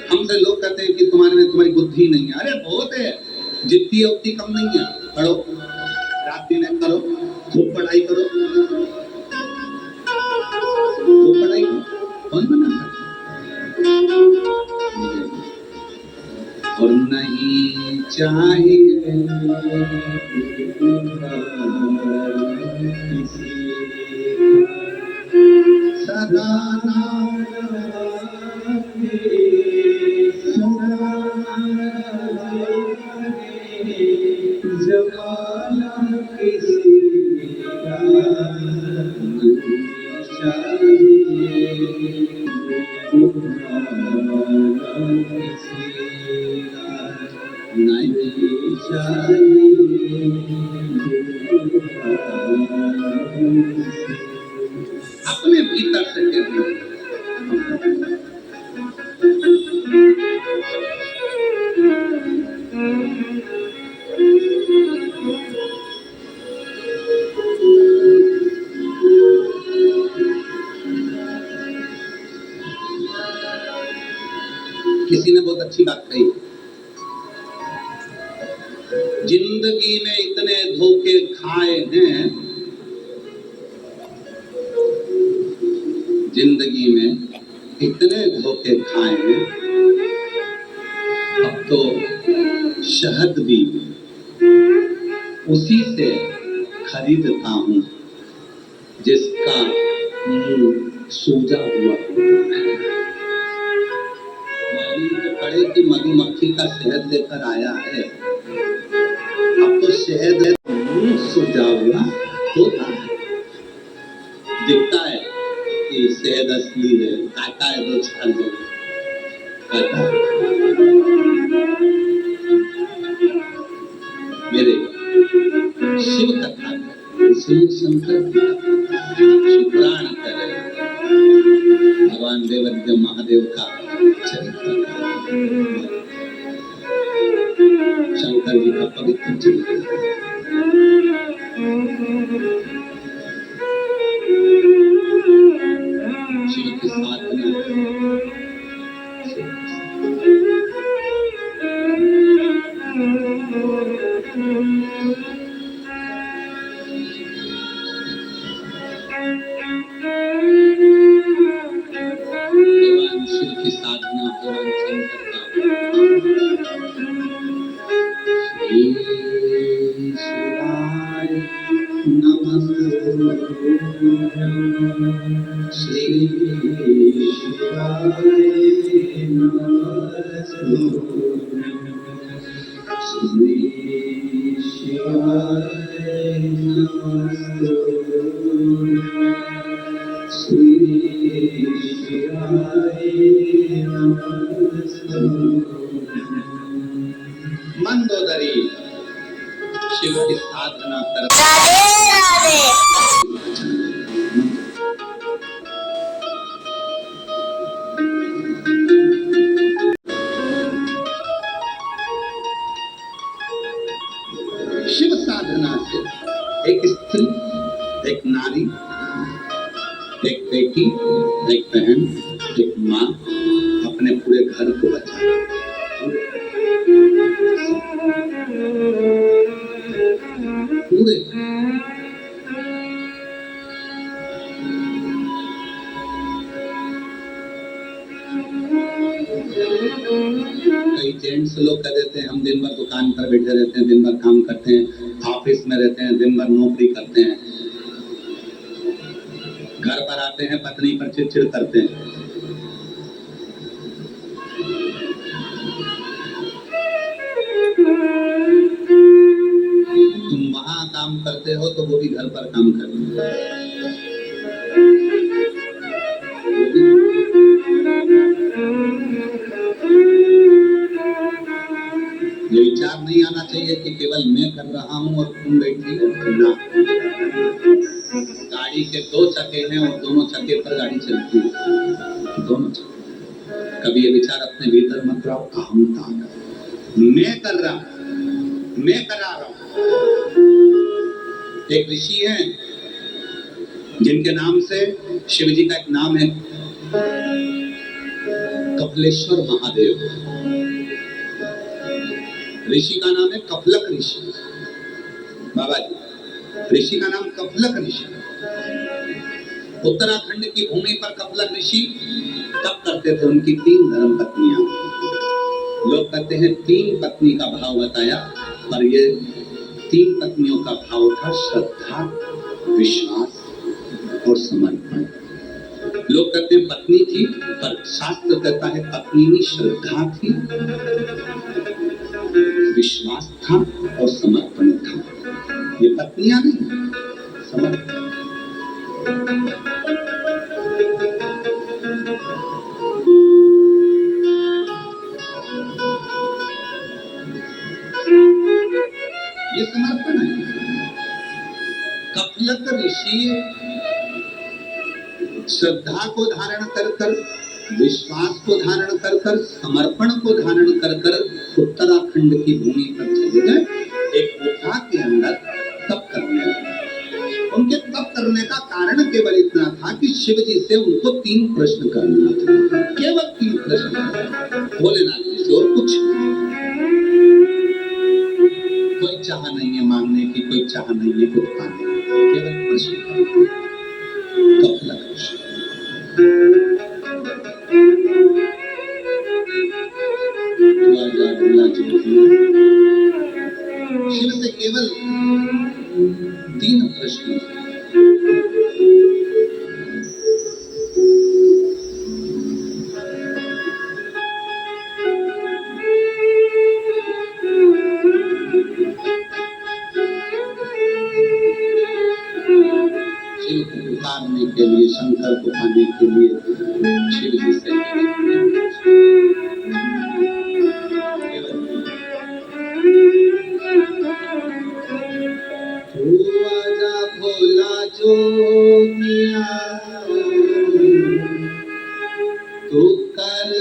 हमसे लोग कहते हैं कि तुम्हारी बुद्धि नहीं है। अरे बहुत है, जितनी है उतनी कम नहीं है। पढ़ो, रात दिन करो, खूब पढ़ाई करो, खूब पढ़ाई करो, कौन बना सकता? और नहीं चाहिए सदा अपने भीतर से कहना। किसी ने बहुत अच्छी बात कही, जिंदगी में इतने धोखे खाए हैं, जिंदगी में इतने धोखे खाए हैं, अब तो शहद भी उसी से खरीदता हूं जिसका मुंह सूजा हुआ होता है। मालूम तो पड़े कि मधुमक्खी का शहद लेकर आया है, अब तो शहद मुंह सूजा हुआ होता है। दिखता है कि शहद असली है, काटा है तो छाल दो, काटा है। मेरे शिव कथा इसलिए शंकर शुक्रान करे, भगवान देवज्ञ महादेव का चरित्र, शंकर जी का पवित्र चरित्र। शिव की साधना भगवान शिव की साधना, भगवान शंकर का श्री शिवाय मंदोदरी शिव की साधना कर। शिव साधना से एक स्त्री, एक नारी, एक बेटी, एक बहन, एक माँ अपने पूरे घर को बचाती है। पूरे कई जेंट्स लोग कह देते हैं हम दिन भर दुकान पर बैठे रहते हैं, दिन भर काम करते हैं, ऑफिस में रहते हैं, दिन भर नौकरी करते हैं, घर पर आते हैं पत्नी पर चिड़चिड़ करते हैं। तुम वहां काम करते हो तो वो भी घर पर काम करते हैं। ये विचार नहीं आना चाहिए कि केवल मैं कर रहा हूं और तुम बैठी हो ना। गाड़ी के दो चक्के हैं और दोनों चक्के पर गाड़ी चलती है, दोनों चक्के। कभी ये विचार अपने भीतर मत लाओ, अहंता मैं कर रहा हूं, मैं करा रहा हूं। एक ऋषि हैं जिनके नाम से शिव जी का एक नाम है कपिलेश्वर महादेव। ऋषि का नाम है कफलक ऋषि, बाबा जी ऋषि का नाम कफलक ऋषि। उत्तराखंड की भूमि पर कफलक ऋषि तप करते थे। उनकी 3 धर्म पत्नियां। लोग कहते हैं 3 पत्नी का भाव बताया, पर ये 3 पत्नियों का भाव था श्रद्धा, विश्वास और समर्पण। लोग कहते हैं पत्नी थी, पर शास्त्र कहता है पत्नी में श्रद्धा थी, विश्वास था और समर्पण था। ये पत्नियां नहीं, समर्पण। ये समर्पण है। कफलक ऋषि श्रद्धा को धारण कर कर, विश्वास को धारण कर कर, समर्पण को धारण कर कर उत्तराखंड की भूमि पर चले गए, एक गुफा के अंदर तप करने लगे। उनके तप करने का कारण केवल इतना था कि शिव जी से उनको 3 प्रश्न करना था, केवल 3 प्रश्न, भोलेनाथ जी से, और कुछ कोई चाह नहीं है मांगने की, कोई चाह नहीं है कुछ पाने की, केवल प्रश्न तप लगा। शिव से केवल 3 प्रश्न। शिव को पुकारने के लिए, शंकर को पाने के लिए शिव जी से भोला जो मिया तो कर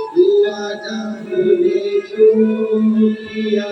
तू आजा भोले जो मिया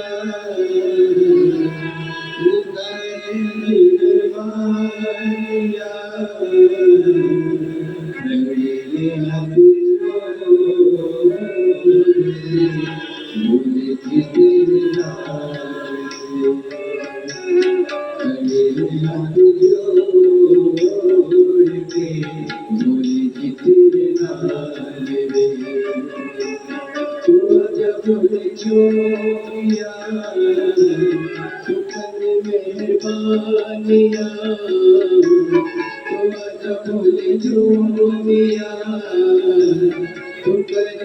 तू कर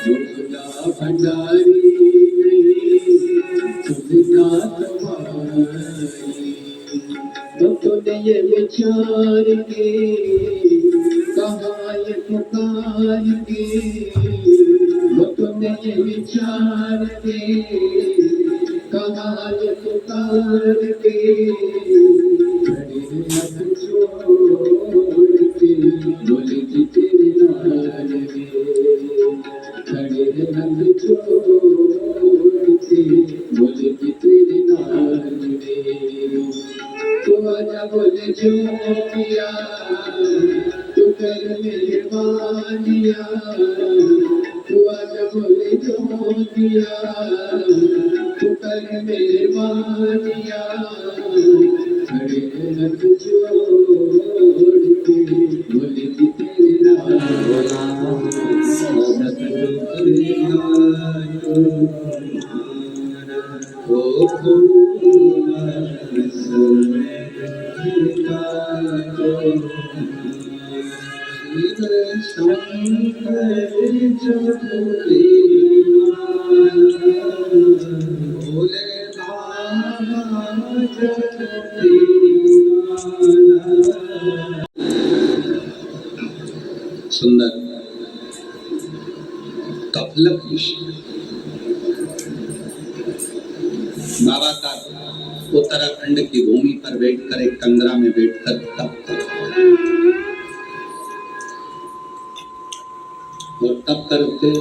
झूला भंडारी सुनना तुम्हारी। तो तूने ये विचार के कहा ये पुकार के, वो तूने ये विचार के कहा ये पुकार के, खड़े हाथ जोड़ के बोले कि तेरे नाम में, खड़े हाथ जोड़ के बोले कि तेरे नाम में। तू आजा बोले जो किया तू कर मेहरबानिया, तू आजा बोले जो किया तू कर मेहरबानिया, खड़े हाथ जोड़ के बोले कि तेरे नाम सदत ओ खुदा शंकर जो भोले बाबा सुंदर कफलक विषय बाबा का उत्तराखंड की भूमि पर बैठकर एक कंदरा में बैठकर तप और तप करके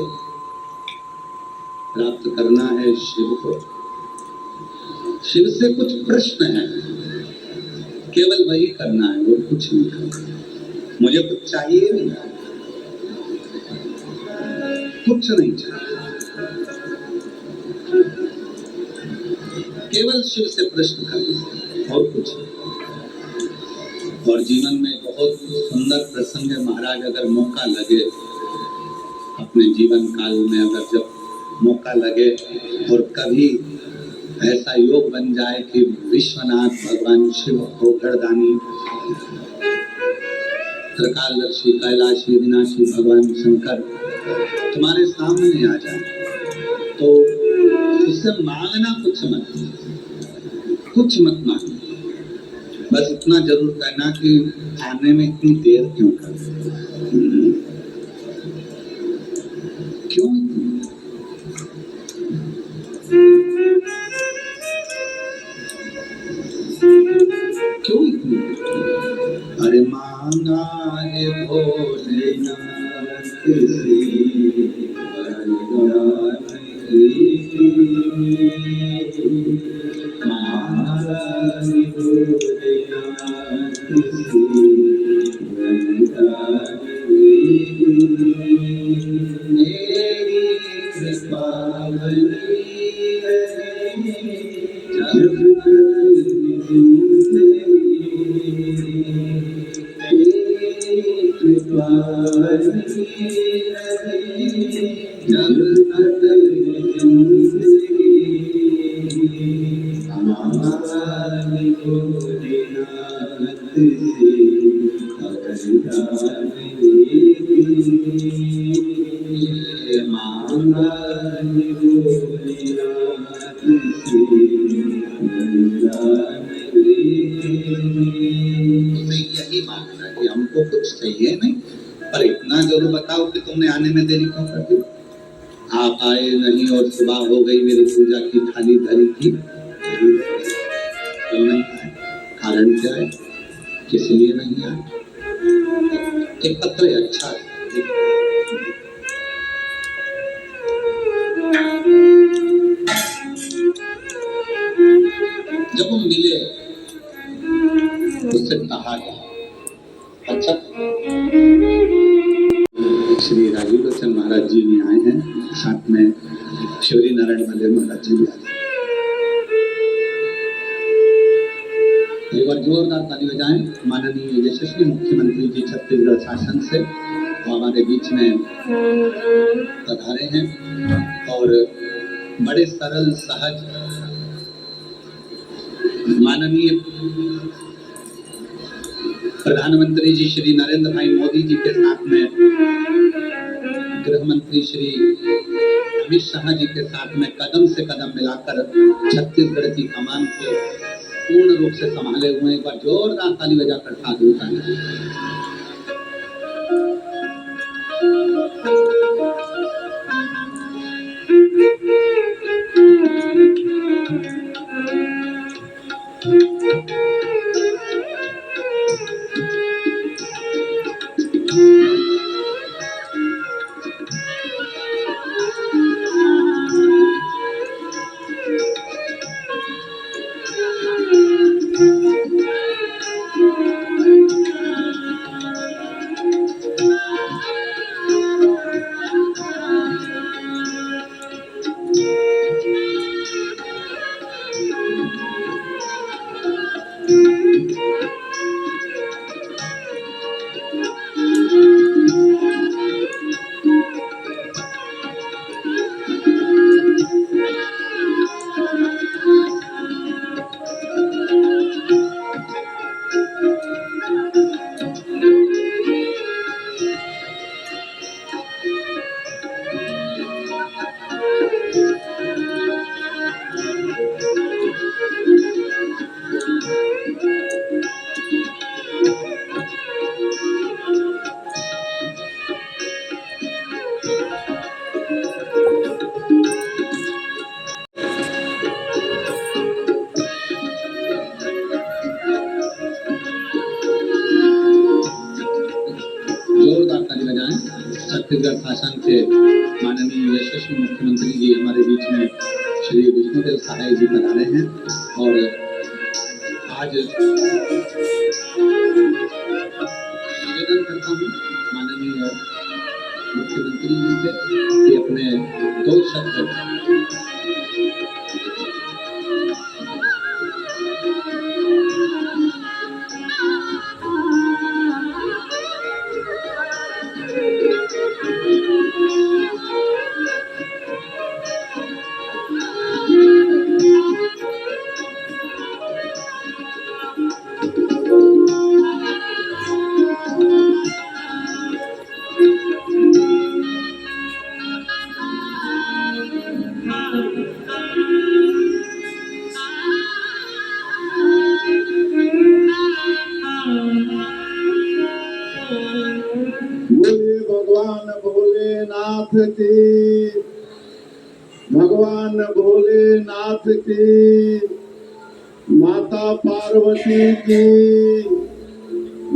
प्राप्त करना है शिव को। शिव से कुछ प्रश्न है, केवल वही करना है, वो कुछ नहीं करना। मुझे कुछ चाहिए नहीं, कुछ नहीं चाहिए, केवल शिव से प्रश्न करना और कुछ नहीं। और जीवन में बहुत सुंदर प्रसंग है महाराज, अगर मौका लगे अपने जीवन काल में, अगर जब मौका लगे और कभी ऐसा योग बन जाए कि विश्वनाथ भगवान शिव गोवर्धनी त्रिकालदर्शी कैलाशी विनाशी भगवान शंकर तुम्हारे सामने आ जाए, तो उससे मांगना कुछ मत, कुछ मत मांगना, बस इतना जरूर कहना कि आने में इतनी देर क्यों कर, क्यों क्यों इतनी, अरे मांगा है भोलेनाथ से वरदान मांगा है भोलेनाथ से वरदान मेरी कृपा बनी रहे जब तक कृपा बनी रहे जब तक हमारी भोलेनाथ से वरदान मांगा भोलेनाथ से वरदान। यही मांगना कि हमको कुछ चाहिए नहीं, पर इतना जरूर बताओ कि तुमने आने में देरी क्यों कर दी। आप आए नहीं और सुबह हो गई, मेरी पूजा की थाली धरी थी, क्यों नहीं आए, कारण क्या है, किस लिए नहीं आए। एक पत्र अच्छा है, जब वो मिले उससे कहा गया, अच्छा श्री राजीव लोचन महाराज जी भी आए हैं, साथ में शिवरी नारायण मंदिर महाराज जी भी आए। एक बार जोरदार ताली बजाएं माननीय यशस्वी मुख्यमंत्री जी छत्तीसगढ़ शासन से, वो हमारे बीच में पधारे हैं और बड़े सरल सहज माननीय प्रधानमंत्री जी श्री नरेंद्र भाई मोदी जी के साथ में गृह मंत्री श्री अमित शाह जी के साथ में कदम से कदम मिलाकर छत्तीसगढ़ की कमान को पूर्ण रूप से संभाले हुए। एक बार जोरदार ताली बजाकर साधु जोरदार ताली बजाएं। छत्तीसगढ़ शासन के माननीय यशस्वी मुख्यमंत्री जी हमारे बीच में श्री विष्णुदेव सहाय जी पधारे हैं और आज निवेदन करता हूँ माननीय मुख्यमंत्री जी से कि अपने 2 शब्द बोलिए भगवान भोलेनाथ की, भगवान भोलेनाथ की, माता पार्वती की,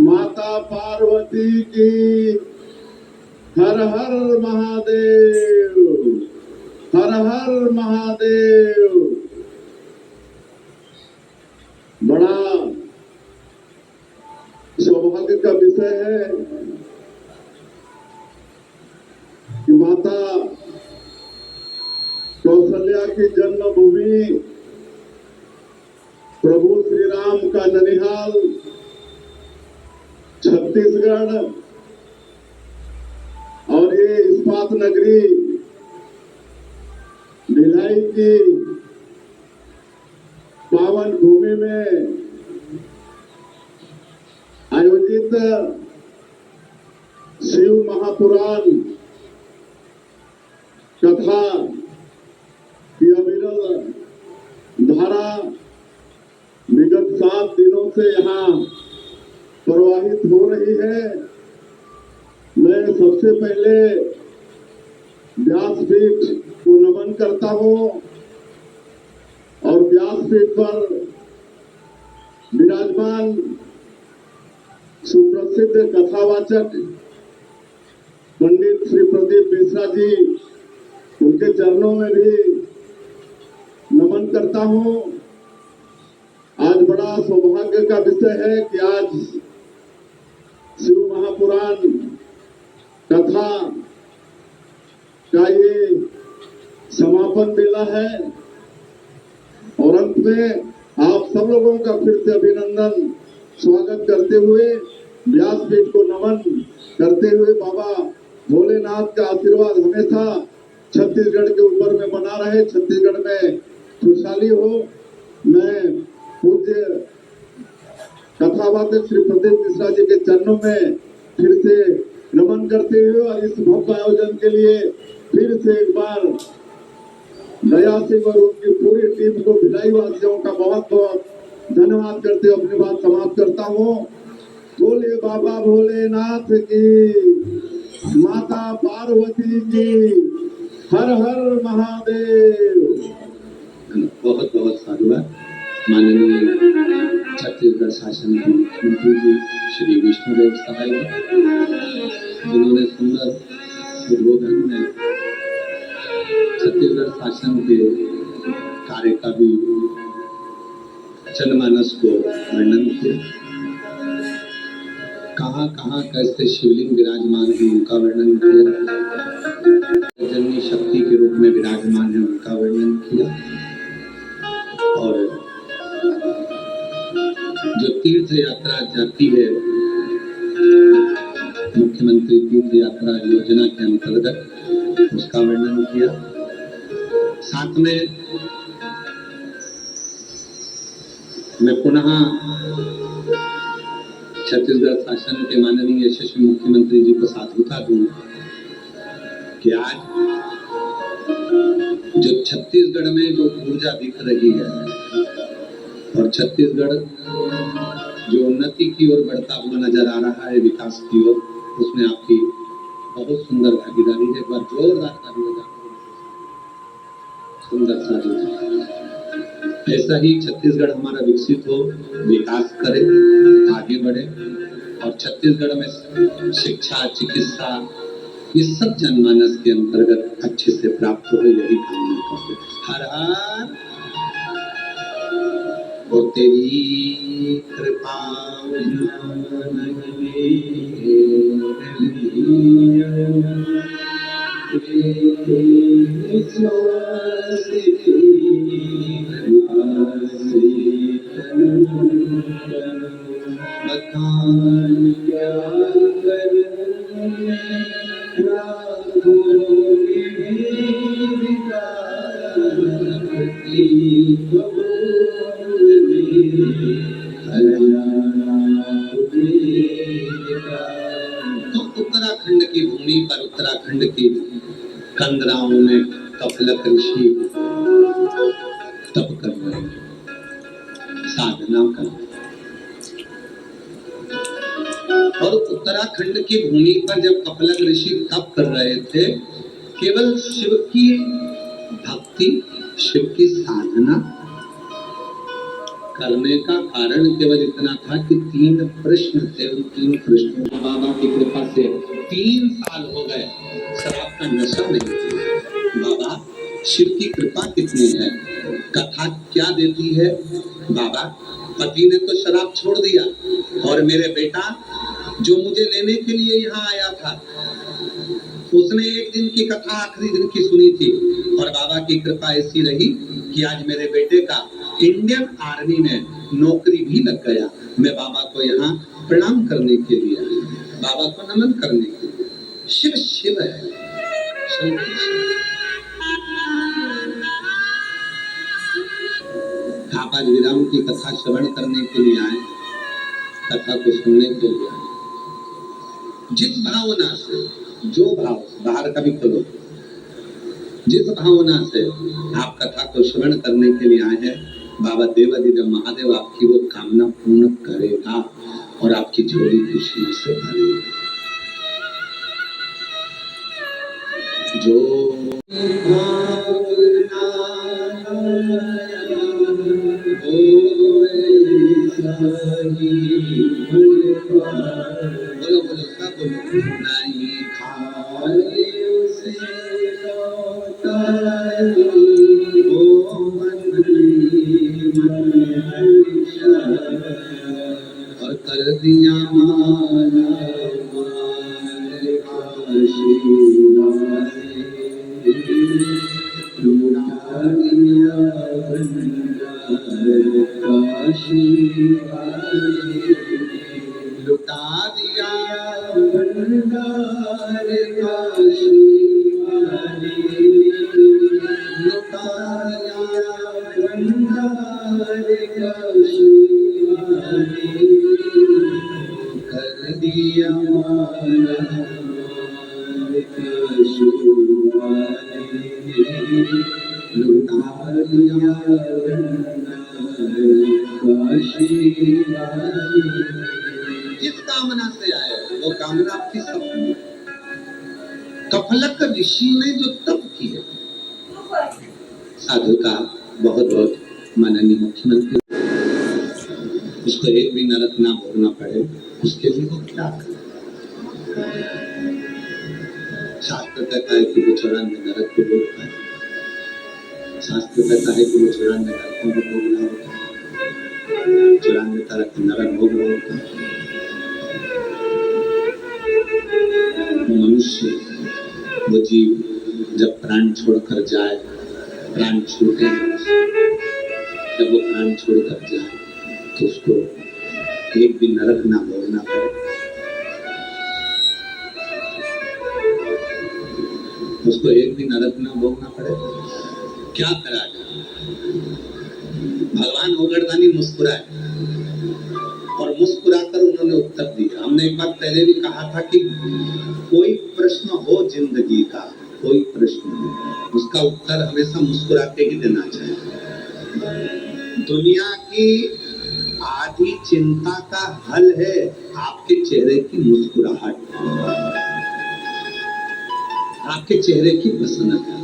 माता पार्वती की। हर हर महादेव, हर हर महादेव। बड़ा सौभाग्य का विषय है कि माता कौशल्या की जन्मभूमि, प्रभु श्री राम का ननिहाल छत्तीसगढ़ और ये इस्पात नगरी भिलाई की पावन भूमि में आयोजित शिव महापुराण कथा की अविरल धारा विगत 7 दिनों से यहाँ प्रवाहित हो रही है। मैं सबसे पहले व्यासपीठ को नमन करता हूँ और व्यासपीठ पर विराजमान सुप्रसिद्ध कथावाचक पंडित श्री प्रदीप मिश्रा जी, उनके चरणों में भी नमन करता हूँ। आज बड़ा सौभाग्य का विषय है कि आज शिव महापुराण कथा का ये समापन मेला है और अंत में आप सब लोगों का फिर से अभिनंदन स्वागत करते हुए व्यासपीठ को नमन करते हुए बाबा भोलेनाथ का आशीर्वाद हमेशा छत्तीसगढ़ के ऊपर में बना रहे, छत्तीसगढ़ में खुशहाली हो। मैं पूज्य कथावाचक श्री प्रदीप मिश्रा जी के चरणों में फिर से नमन करते हुए और इस भव्य आयोजन के लिए फिर से एक बार दया सिंह और उनकी पूरी टीम को भिलाई वासियों का बहुत बहुत धन्यवाद करते हुए अपनी बात समाप्त करता हूँ। बोले बाबा भोलेनाथ की, माता पार्वती की, हर हर महादेव। बहुत बहुत साधुवाद माननीय छत्तीसगढ़ शासन के मुख्यमंत्री जी श्री विष्णुदेव सहाय जिन्होंने सुंदर उद्बोधन में छत्तीसगढ़ शासन के कार्य का भी जनमानस को वर्णन किया। कहाँ कहाँ कैसे शिवलिंग विराजमान है उनका वर्णन किया, जननी शक्ति के रूप में विराजमान है उनका वर्णन किया, और जो तीर्थ यात्रा जाती है मुख्यमंत्री तीर्थ यात्रा योजना के अंतर्गत उसका वर्णन किया। साथ में मैं पुनः छत्तीसगढ़ शासन के माननीय यशस्वी मुख्यमंत्री जी को साधुता दूं कि आज जो छत्तीसगढ़ में जो ऊर्जा दिख रही है और छत्तीसगढ़ जो उन्नति की ओर बढ़ता हुआ नजर आ रहा है, विकास की ओर, उसमें आपकी बहुत सुंदर भागीदारी है। एक बार जोरदार ताली बजाकर सुंदर साझेदारी। ऐसा ही छत्तीसगढ़ हमारा विकसित हो, विकास करे, आगे बढ़े और छत्तीसगढ़ में शिक्षा, चिकित्सा, ये सब जनमानस के अंतर्गत अच्छे से प्राप्त हो, यही कामना करते। हर हर और तेरी कृपा तो उत्तराखंड की भूमि पर, उत्तराखंड की कंदराओं में कपिलक ऋषि तप कर रहे हैं, साधना कर रहे हैं। और उत्तराखंड की भूमि पर जब कपिलक ऋषि तप कर रहे थे, केवल शिव की भक्ति, शिव की साधना करने का कारण केवल इतना था कि 3 प्रश्न थे। उन 3 प्रश्नों को बाबा की कृपा से 3 साल हो गए शराब का नशा नहीं किया। बाबा शिव की कृपा कितनी है, कथा क्या देती है। बाबा पति ने तो शराब छोड़ दिया और मेरे बेटा जो मुझे लेने के लिए यहाँ आया था, उसने एक दिन की कथा आखिरी दिन की सुनी थी और बाबा की कृपा ऐसी रही कि आज मेरे बेटे का इंडियन आर्मी में नौकरी भी लग गया। मैं बाबा को यहाँ प्रणाम करने के लिए आया, बाबा को नमन करने के लिए। शिव शिव है, आप आज विराम की कथा श्रवण करने के लिए आए, कथा को सुनने के लिए आए। जिस भावना से, जो भाव, बाहर का भी खोलो, जिस भावना से आप कथा को श्रवण करने के लिए आए हैं, बाबा देवादिदेव महादेव आपकी वो कामना पूर्ण करेगा और आपकी झोली खुशियों से भरेगा। जो बोलो बोलो सब बोलो। नहीं खाए उसे और कर दिया माला लुटा दिया भंडार काशी वाली, लुटाया भंडार काशी वाली। लुटा लिया जिस कामना से आए वो कामना आपकी सफल है। कफलक ऋषि ने जो तप किया, साधु का बहुत बहुत माननीय मुख्यमंत्री, उसको एक भी नरक ना भोगना पड़े, उसके लिए वो क्या करे? शास्त्र कहता है कि वो 94 नरक को भोगता है। शास्त्र कहता है कि वो 94 नरकों को भोग रहा होता है, 94 तरह के नरक भोग रहा होता है। वो मनुष्य, वो जीव जब प्राण छोड़कर जाए, प्राण छूटे, जब वो प्राण छोड़कर जाए तो उसको एक भी नरक ना भोगना पड़े, उसको एक भी नरक ना भोगना पड़े। क्या करा जाए? भगवान ओगरदानी मुस्कुराए और मुस्कुराकर उन्होंने उत्तर दिया। हमने एक बार पहले भी कहा था कि कोई प्रश्न हो जिंदगी का, कोई प्रश्न हो, उसका उत्तर हमेशा मुस्कुरा के ही देना चाहिए। दुनिया की आधी चिंता का हल है आपके चेहरे की मुस्कुराहट, आपके चेहरे की प्रसन्नता।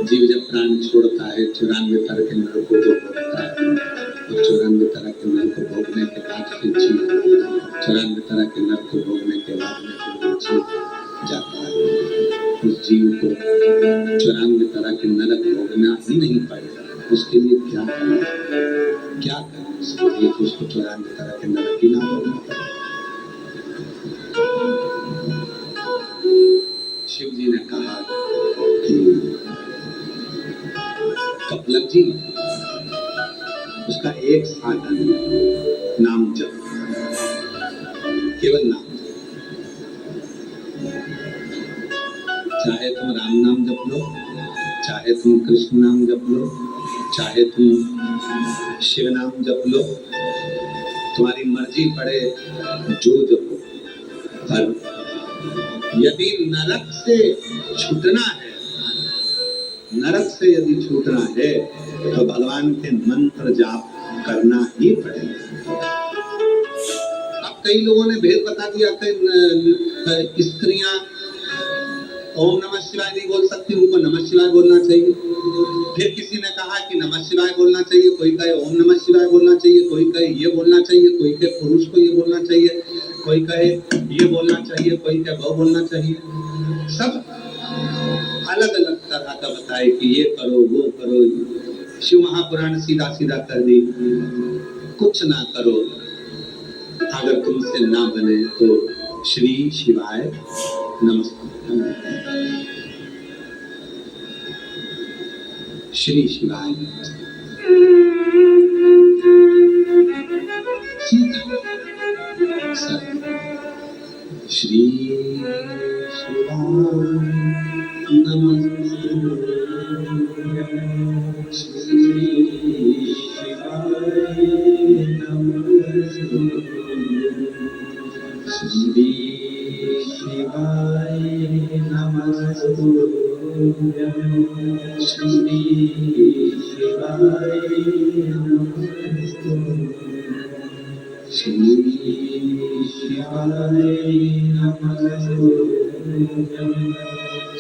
जीव जब प्राण छोड़ता है 94 तरह के नरक को भोगता है, और 94 तरह के नरक को भोगने के बाद फिर जीव 94 तरह के नरक को भोगने के बाद में फिर वो जीव जाता है। उस जीव को 94 तरह के नरक भोगना ही नहीं पड़ेगा, उसके लिए क्या करें? क्या करें उसके लिए कि उसको 94 तरह के नरक ही ना भोगना पड़े। शिव जी ने कहा कि कपलक जी, उसका एक साधन नाम जप, केवल नाम। चाहे तुम राम नाम जप लो, चाहे तुम कृष्ण नाम जप लो, चाहे तुम शिव नाम जप लो, तुम्हारी मर्जी पड़े जो जपो। पर यदि नरक से छूटना है, नरक से यदि छूटना है तो भगवान के मंत्र जाप करना ही पड़ेगा। अब कई लोगों ने भेद बता दिया कि स्त्रियां ओम नमः शिवाय नहीं बोल सकती, उनको नमः शिवाय बोलना चाहिए। फिर किसी ने कहा कि नमः शिवाय बोलना चाहिए, कोई कहे ओम नमः शिवाय बोलना चाहिए, कोई कहे ये बोलना चाहिए, कोई कहे पुरुष को ये बोलना चाहिए, कोई कहे ये बोलना चाहिए, कोई कहे वो बोलना चाहिए। सब अलग अलग तरह का बताए कि ये करो वो करो। शिव महापुराण सीधा सीधा कर दी, कुछ ना करो, अगर तुमसे ना बने तो श्री शिवाय नमस्ते, श्री शिवाय श्री शिवाय नमस्ते, श्री शिवाय नमस्ते, श्री शिवाय नमस्ते, श्री शिवाय नमस्ते, श्री शिवाय नमस्ते, श्री शिवाय नमस्ते,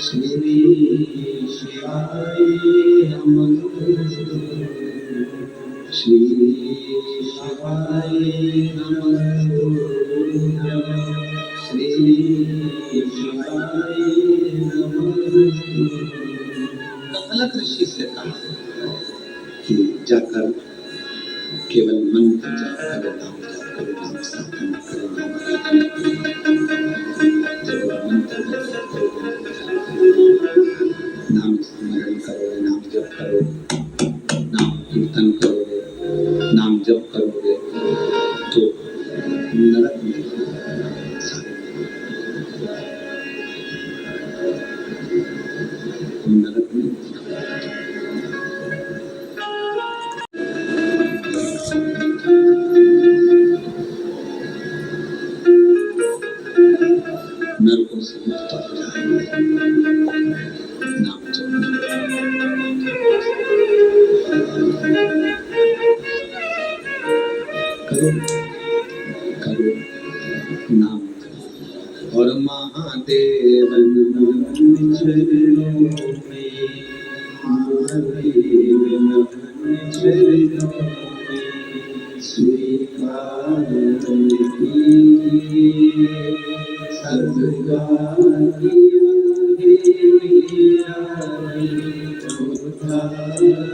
श्री शिवाय नमस्ते, श्री शिवाय नमस्ते। कपलक ऋषि से कहा कि जाकर केवल मंत्र जाप करो, नाम जाप करो, नाम कीर्तन करो, नाम आराधना करो, मंत्र जाप करो, नाम स्मरण करोगे, नाम जप करो, नाम कीर्तन करोगे, नाम जप करोगे तो नरक में नरक में करो नाम और महादेव चरणों में महादेव चरणों में स्वीकार कीजिए सबका किया मेरा उद्धार कीजिए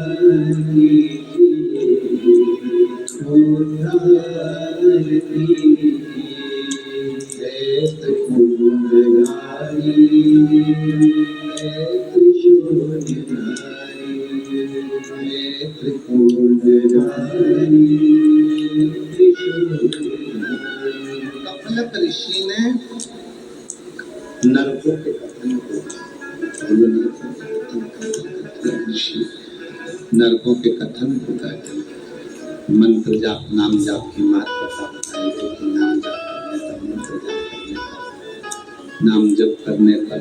उद्धार कीजिए त्रिपुरारी कपिलक ऋषि ने नरकों के कथन को ऋषि नरकों के कथन को कहते हैं। मंत्र जाप नाम जाप की महत्वता बताई है कि नाम जाप नाम जप करने पर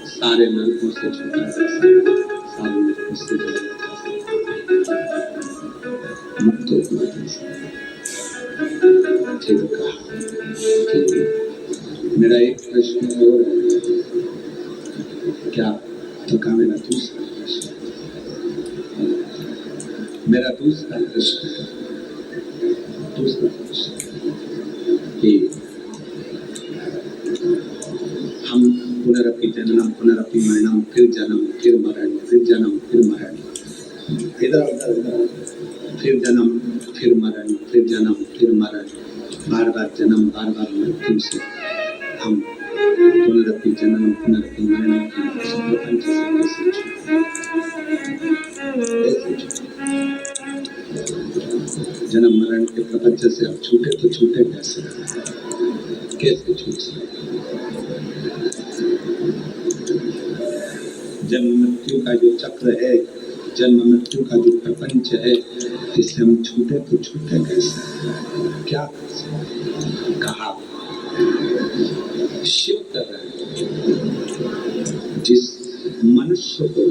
सारे नरकों से छुटा जा सकता है, सारे नरकों से मुक्त हो जा सकता है। ठीक कहा। ठीक। मेरा एक प्रश्न और है, क्या तो का मेरा दूसरा प्रश्न कि हम पुनरपि जननम पुनरपि मरणम फिर जन्म फिर मरण फिर जन्म फिर मरण इधर फिर जन्म फिर मरण फिर जन्म फिर मरण बार बार जन्म बार बार मृत्यु से हम पुनरपि जननम पुनरपि मरणम की प्रपंच से कैसे जन्म मरण के प्रपंच से अब छूटे तो छूटे कैसे छूट सकते? जन्म मृत्यु का जो चक्र है, जन्म मृत्यु का जो प्रपंच है, इससे हम छूटे तो छूटे कैसे? क्या कहा? शिव कर रहे हैं जिस मनुष्य को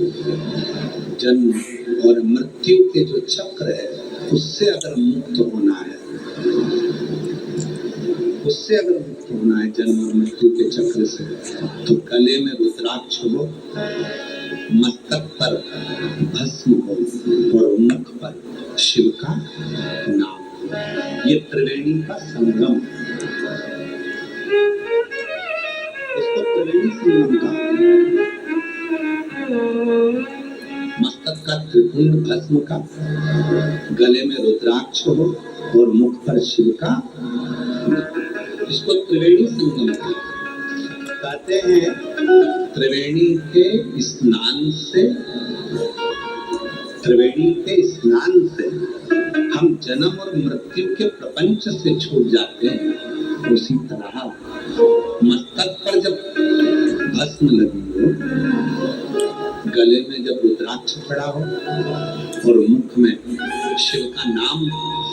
जन्म और मृत्यु के जो चक्र है उससे अगर मुक्त होना है, जन्म और मृत्यु के चक्र से, तो गले में रुद्राक्ष हो, मस्तक पर भस्म हो और मुख पर शिव का नाम। ये त्रिवेणी का संगम, इसको त्रिवेणी संगम कहा। मस्तक का त्रिपुंड भस्म का, गले में रुद्राक्ष हो और मुख पर शिव का, इसको त्रिवेणी संगम कहते हैं। त्रिवेणी के स्नान से हम जन्म और मृत्यु के प्रपंच से छूट जाते हैं। उसी तरह मस्तक पर जब भस्म लगी हो, गले में जब रुद्राक्ष पड़ा हो और मुख में शिव का नाम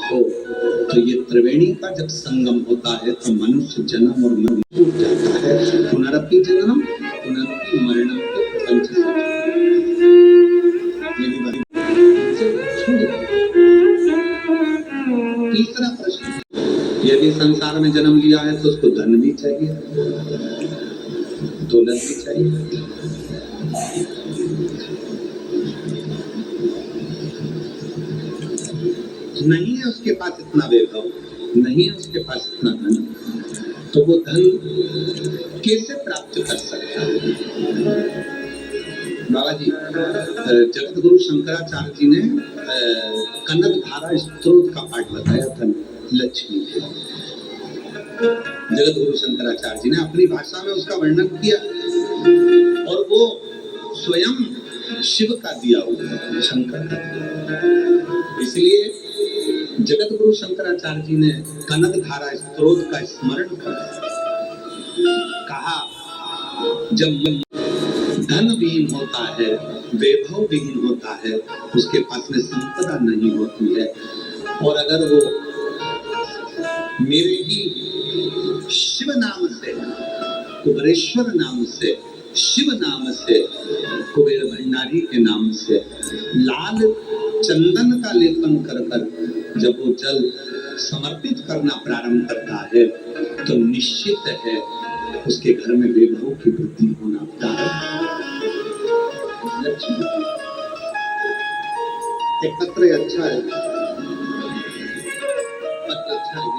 हो, तो ये त्रिवेणी का जब संगम होता है तो मनुष्य जन्म और मृत्यु छूट जाता है। पुनरपि जननम पुनरपि मरणम के प्रपंच से तीसरा प्रश्न, यदि संसार में जन्म लिया है तो उसको धन भी चाहिए, दौलत भी चाहिए। नहीं है उसके पास इतना वैभव, नहीं है उसके पास इतना धन, तो वो धन कैसे प्राप्त कर सकता है? बाबा जी, जगत गुरु शंकराचार्य जी ने कनक धारा स्त्रोत का पाठ बताया था लक्ष्मी। जगत गुरु शंकराचार्य जी ने अपनी भाषा में उसका वर्णन किया और वो स्वयं शिव का दिया हुआ, शंकर का दिया। इसलिए जगत गुरु शंकराचार्य जी ने कनक धारा स्त्रोत का स्मरण कर कहा, जब धन विहीन होता है, वैभव विहीन होता है, उसके पास में संपदा नहीं होती है, और अगर वो मेरे ही शिव नाम से, कुबेरेश्वर नाम से, शिव नाम से, कुबेर भंडारी के नाम से लाल चंदन का लेपन कर कर जब वो जल समर्पित करना प्रारंभ करता है तो निश्चित है उसके घर में वैभव की वृद्धि होना प्रारंभ। एक पत्र अच्छा है, पत्र अच्छा है।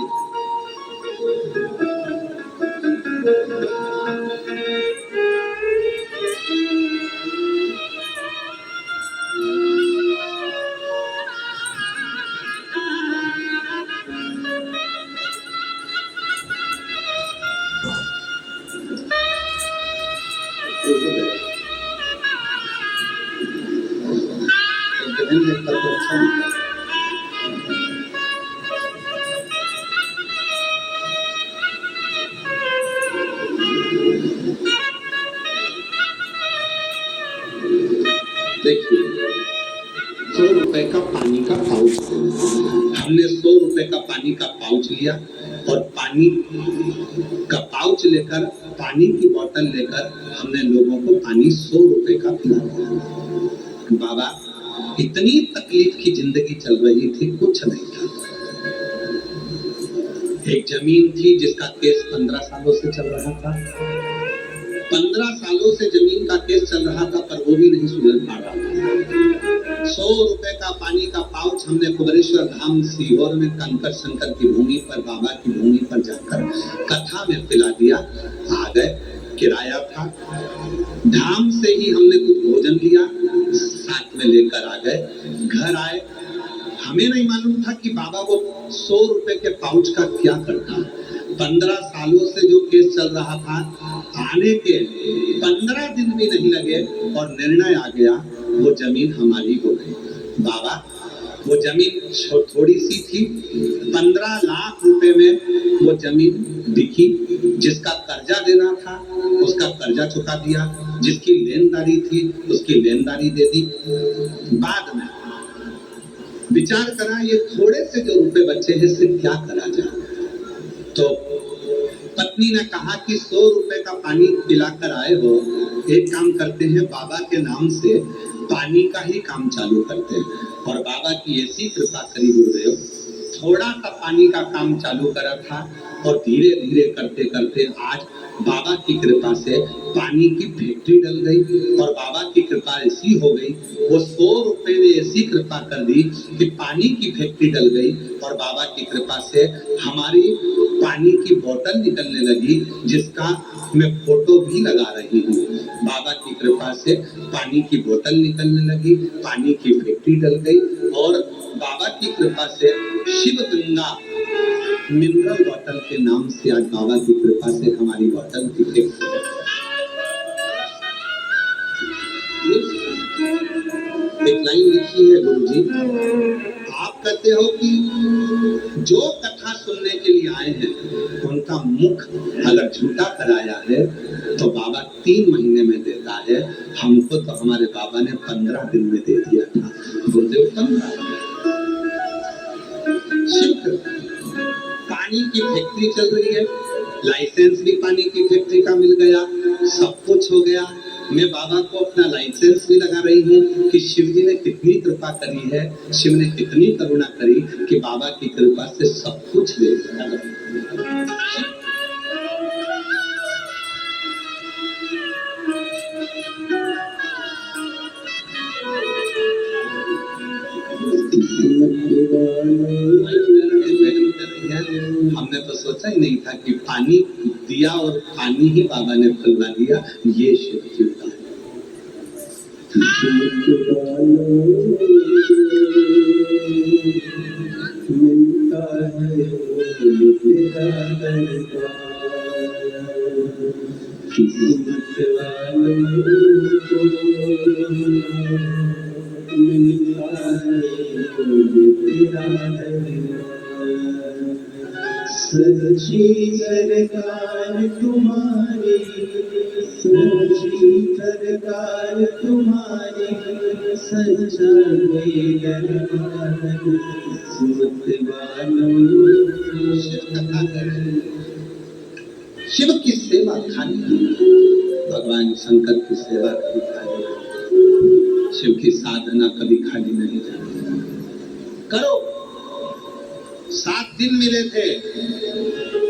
देखिए, 100 रुपए का पानी का पाउच, हमने 100 रुपए का पानी का पाउच लिया और पानी का पाउच लेकर, पानी की बोतल लेकर हमने लोगों को पानी 100 रुपए का पिलाया। बाबा, इतनी तकलीफ की जिंदगी चल रही थी, कुछ नहीं था। एक जमीन थी जिसका केस 15 सालों से चल रहा था। 15 सालों से जमीन का केस चल रहा था, पर वो भी नहीं सुलझ पा रहा था। 100 रुपए का पानी का पाउच हमने कुबरेश्वर धाम सीहोर में कंकर शंकर की भूमि पर, बाबा की भूमि पर जाकर कथा में पिला दिया। आ गए, किराया था, धाम से ही हमने कुछ भोजन लिया, साथ में लेकर आ गए। घर आए, हमें नहीं मालूम था कि बाबा वो 100 रुपए के पाउच का क्या करता। 15 सालों से जो केस चल रहा था, आने के 15 दिन भी नहीं लगे और निर्णय आ गया, वो जमीन हमारी हो गई। बाबा, वो जमीन थोड़ी सी थी, 15 लाख रुपए में वो जमीन बिकी। जिसका कर्जा देना था उसका कर्जा चुका दिया, जिसकी लेनदारी थी उसकी लेनदारी दे दी। बाद में विचार करा, ये थोड़े से जो रुपए बचे हैं इससे क्या करा जाए। तो पत्नी ने कहा कि 100 रुपए का पानी पिलाकर आए हो, एक काम करते हैं, बाबा के नाम से पानी का ही काम चालू करते हैं। और बाबा की ऐसी कृपा करी गुरुदेव, थोड़ा सा पानी का काम चालू करा था और धीरे धीरे करते करते आज बाबा की कृपा से पानी की फैक्ट्री डल गई। और बाबा की कृपा ऐसी हो गई, वो 100 रुपए ने ऐसी कृपा कर दी कि पानी की फैक्ट्री डल गई। और बाबा की कृपा से हमारी पानी की बोतल निकलने लगी, जिसका मैं फोटो भी लगा रही हूँ। बाबा की कृपा से पानी की बोतल निकलने लगी, पानी की फैक्ट्री डल गई। और बाबा की कृपा से शिव गंगा मिनरल वाटर के नाम से आज बाबा की कृपा से हमारी वाटर की फैक्ट्री। एक लाइन लिखी है गुरुजी, आप कहते हो कि जो कथा सुनने के लिए आए हैं उनका मुख अगर झूठा कराया है तो बाबा 3 महीने में देता है। हमको तो हमारे बाबा ने 15 दिन में दे दिया था। गुरुदेव 15 शिव पानी की फैक्ट्री चल रही है, लाइसेंस भी पानी की फैक्ट्री का मिल गया, सब कुछ हो गया। मैं बाबा को अपना लाइसेंस भी लगा रही हूँ कि शिव जी ने कितनी कृपा करी है, शिव ने कितनी करुणा करी कि बाबा की कृपा से सब कुछ दे दिया। हमने तो सोचा ही नहीं था कि पानी दिया और पानी ही बाबा ने पिला दिया। ये शिव जी का मिलता है किस्मत वालों को मिलता है तेरा सच्ची सरकार तुम्हारी, सच्ची सरकार तुम्हारी, सच्चा दरबार किस्मत वालों। शिव की सेवा खाली, भगवान शंकर की सेवा कभी खाली, शिव की साधना कभी खाली नहीं जाती। करो, 7 दिन मिले थे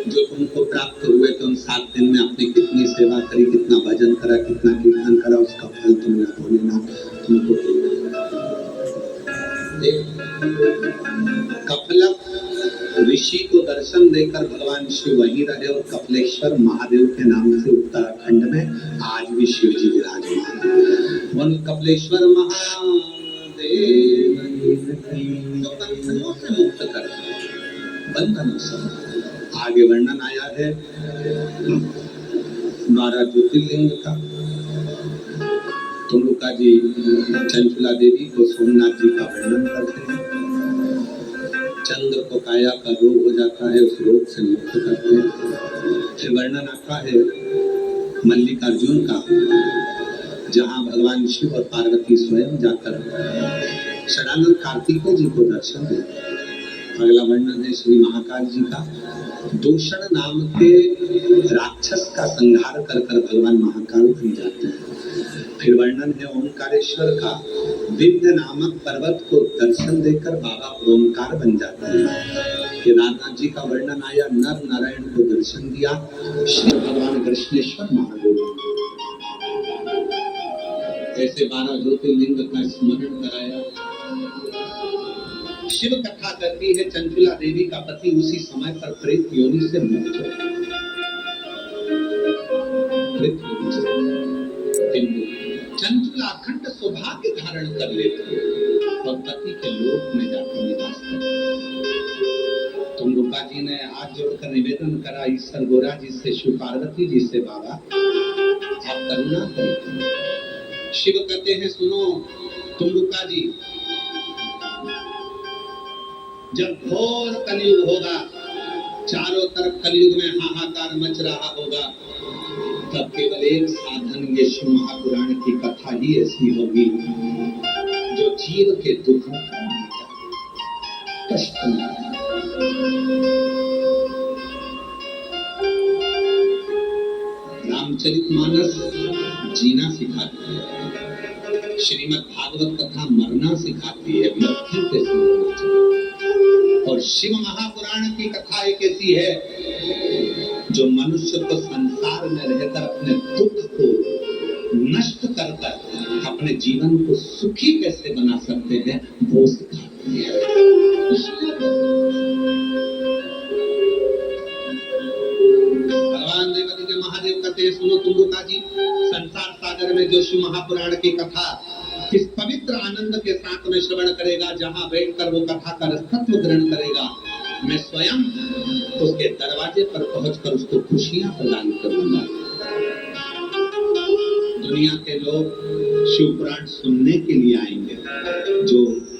जो तुमको प्राप्त हुए थे। उन 7 दिन में आपने कितनी सेवा करी, कितना भजन करा, कितना कीर्तन करा, उसका फल तुमने भोलेना तुमको कपलक ऋषि को दर्शन देकर भगवान शिव वहीं रहे और कपिलेश्वर महादेव के नाम से उत्तराखंड में आज भी शिव जी विराजमान। उन कपिलेश्वर महादेव तो बंधनों से मुक्त कर, बंधनों से। आगे वर्णन आया है 12 ज्योतिर्लिंग का। तुमरुका जी चंचला देवी को सोमनाथ जी का वर्णन करते हैं। चंद्र को काया का रोग हो जाता है, उस रोग से मुक्त करते हैं। फिर वर्णन आता है मल्लिकार्जुन का, जहाँ भगवान शिव और पार्वती स्वयं जाकर षडानंद कार्तिकेय जी को दर्शन देते हैं। अगला वर्णन है श्री महाकाल जी का, दूषण नाम के राक्षस का संहार कर कर भगवान महाकाल बन जाते हैं। फिर वर्णन है ओंकारेश्वर का, विंध्य नामक पर्वत को दर्शन देकर बाबा ओंकार बन जाते हैं। केदारनाथ जी का वर्णन आया, नर नारायण को दर्शन दिया श्री भगवान कृष्णेश्वर महादेव। ऐसे 12 ज्योतिर्लिंग का स्मरण कराया। शिव कथा करती है चंचला देवी का पति उसी समय पर प्रेत योनि से मुक्त हो। चंचला अखंड सौभाग्य धारण कर लेती है और पति के लोक में जाकर निवास करती। तुमरुका जी ने हाथ जोड़कर निवेदन करा ईश्वर गोरा जी से, शिव पार्वती जी से, बाबा आप करुणा करें। शिव कहते हैं सुनो तुमरुका जी, जब घोर कलयुग होगा, चारों तरफ कलयुग में हाहाकार मच रहा होगा, तब केवल एक साधन ये शिव महापुराण की कथा ही ऐसी होगी जो जीव के दुखों का कष्ट रामचरितमानस जीना सिखाती है, श्रीमद् भागवत कथा मरना सिखाती है, मृत्यु के सिखाती। और शिव महापुराण की कथा एक ऐसी है जो मनुष्य को संसार में रहकर अपने दुख को नष्ट कर कर अपने जीवन को सुखी कैसे बना सकते हैं वो सिखाती है। भगवान देवादिदेव महादेव कहते हैं सुनो तुमरुका जी, संसार सागर में जो शिव महापुराण की कथा इस पवित्र आनंद के साथ में श्रवण करेगा, जहाँ बैठकर वो कथा का रसत्व ग्रहण करेगा, मैं स्वयं उसके दरवाजे पर पहुंचकर उसको खुशियां प्रदान करूंगा। दुनिया के लोग शिव पुराण सुनने के लिए आएंगे, जो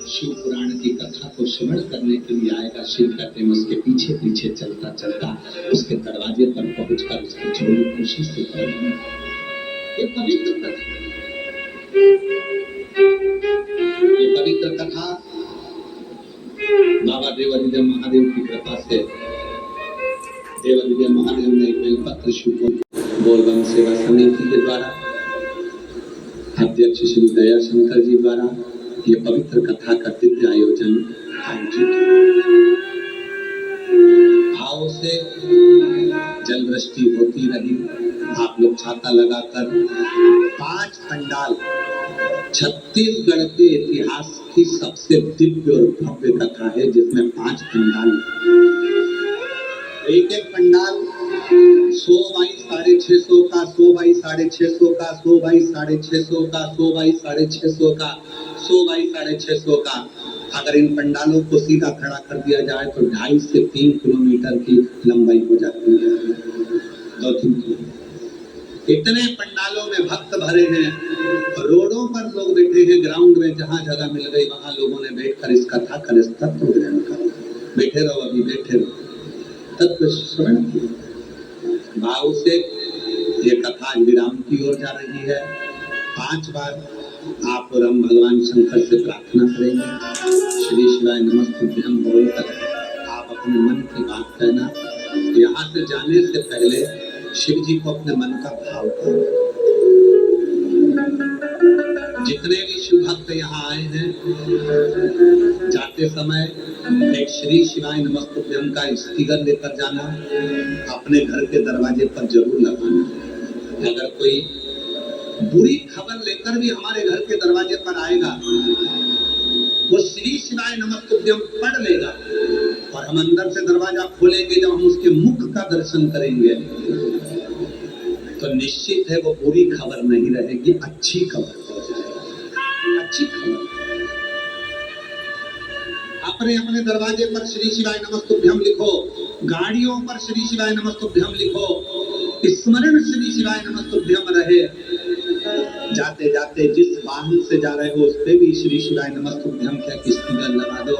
शिव पुराण की कथा को श्रवण करने के लिए आएगा, शिव कहते हैं उसके पीछे पीछे चलता चलता उसके दरवाजे पर पहुंचकर उसकी झोली खुशी से भरूंगा। ये पवित्र कथा, ये पवित्र कथा बाबा देवादिदेव महादेव की कृपा से देवादिदेव महादेव ने एक बेलपत्र शिव बोलबम सेवा समिति के द्वारा अध्यक्ष श्री दया शंकर जी द्वारा ये पवित्र कथा का दिव्य आयोजन आयोजित भाव से जल वृष्टि होती रही। आप लोग छाता लगाकर 5 पंडाल, छत्तीसगढ़ के इतिहास की सबसे दिव्य और भव्य कथा है, जिसमें 5 पंडाल, एक पंडाल 100 बाई 650 का, 100 बाई 650 का, 100 बाई 650 का, 100 बाई 650 का, 100 बाई 650 का। अगर इन पंडालों को सीधा खड़ा कर दिया जाए तो 2.5 से 3 किलोमीटर की लंबाई हो जाती है। 2-3 किलोमीटर इतने पंडालों में भक्त भरे हैं, रोडों पर लोग बैठे हैं, ग्राउंड में जहाँ जगह मिल गई वहां लोगों ने बैठकर इस कथा का तत्व ग्रहण करा। बैठे रहो, अभी बैठे रहो, तत्व श्रवण किया भाव से। ये कथा विराम की ओर जा रही है। 5 बार आप और हम भगवान शंकर से प्रार्थना करेंगे, श्री शिवाय नमस्तुभ्यं बोलकर आप अपने मन की बात कहना। यहाँ से जाने से पहले शिव जी को अपने मन का भाव करो। जितने भी शिव भक्त यहाँ आए हैं, जाते समय एक श्री शिवाय नमस्तुभ्यम का स्टिकर लेकर जाना, अपने घर के दरवाजे पर जरूर लगाना। अगर कोई बुरी खबर लेकर भी हमारे घर के दरवाजे पर आएगा, वो श्री शिवाय नमस्तुभ्यम पढ़ लेगा और हम अंदर से दरवाजा खोलेंगे, जब हम उसके मुख का दर्शन करेंगे तो निश्चित है वो बुरी खबर नहीं रहेगी, अच्छी खबर हो जाएगी, अच्छी खबर। अपने अपने दरवाजे पर श्री शिवाय नमस्तुभ्यम लिखो, गाड़ियों पर श्री शिवाय नमस्तुभ्यम लिखो, स्मरण श्री शिवाय नमस्तुभ्यम रहे। जाते जाते जिस वाहन से जा रहे हो उस पे भी श्री शिवाय नमस्तुभ्यम का स्टिकर लगा दो।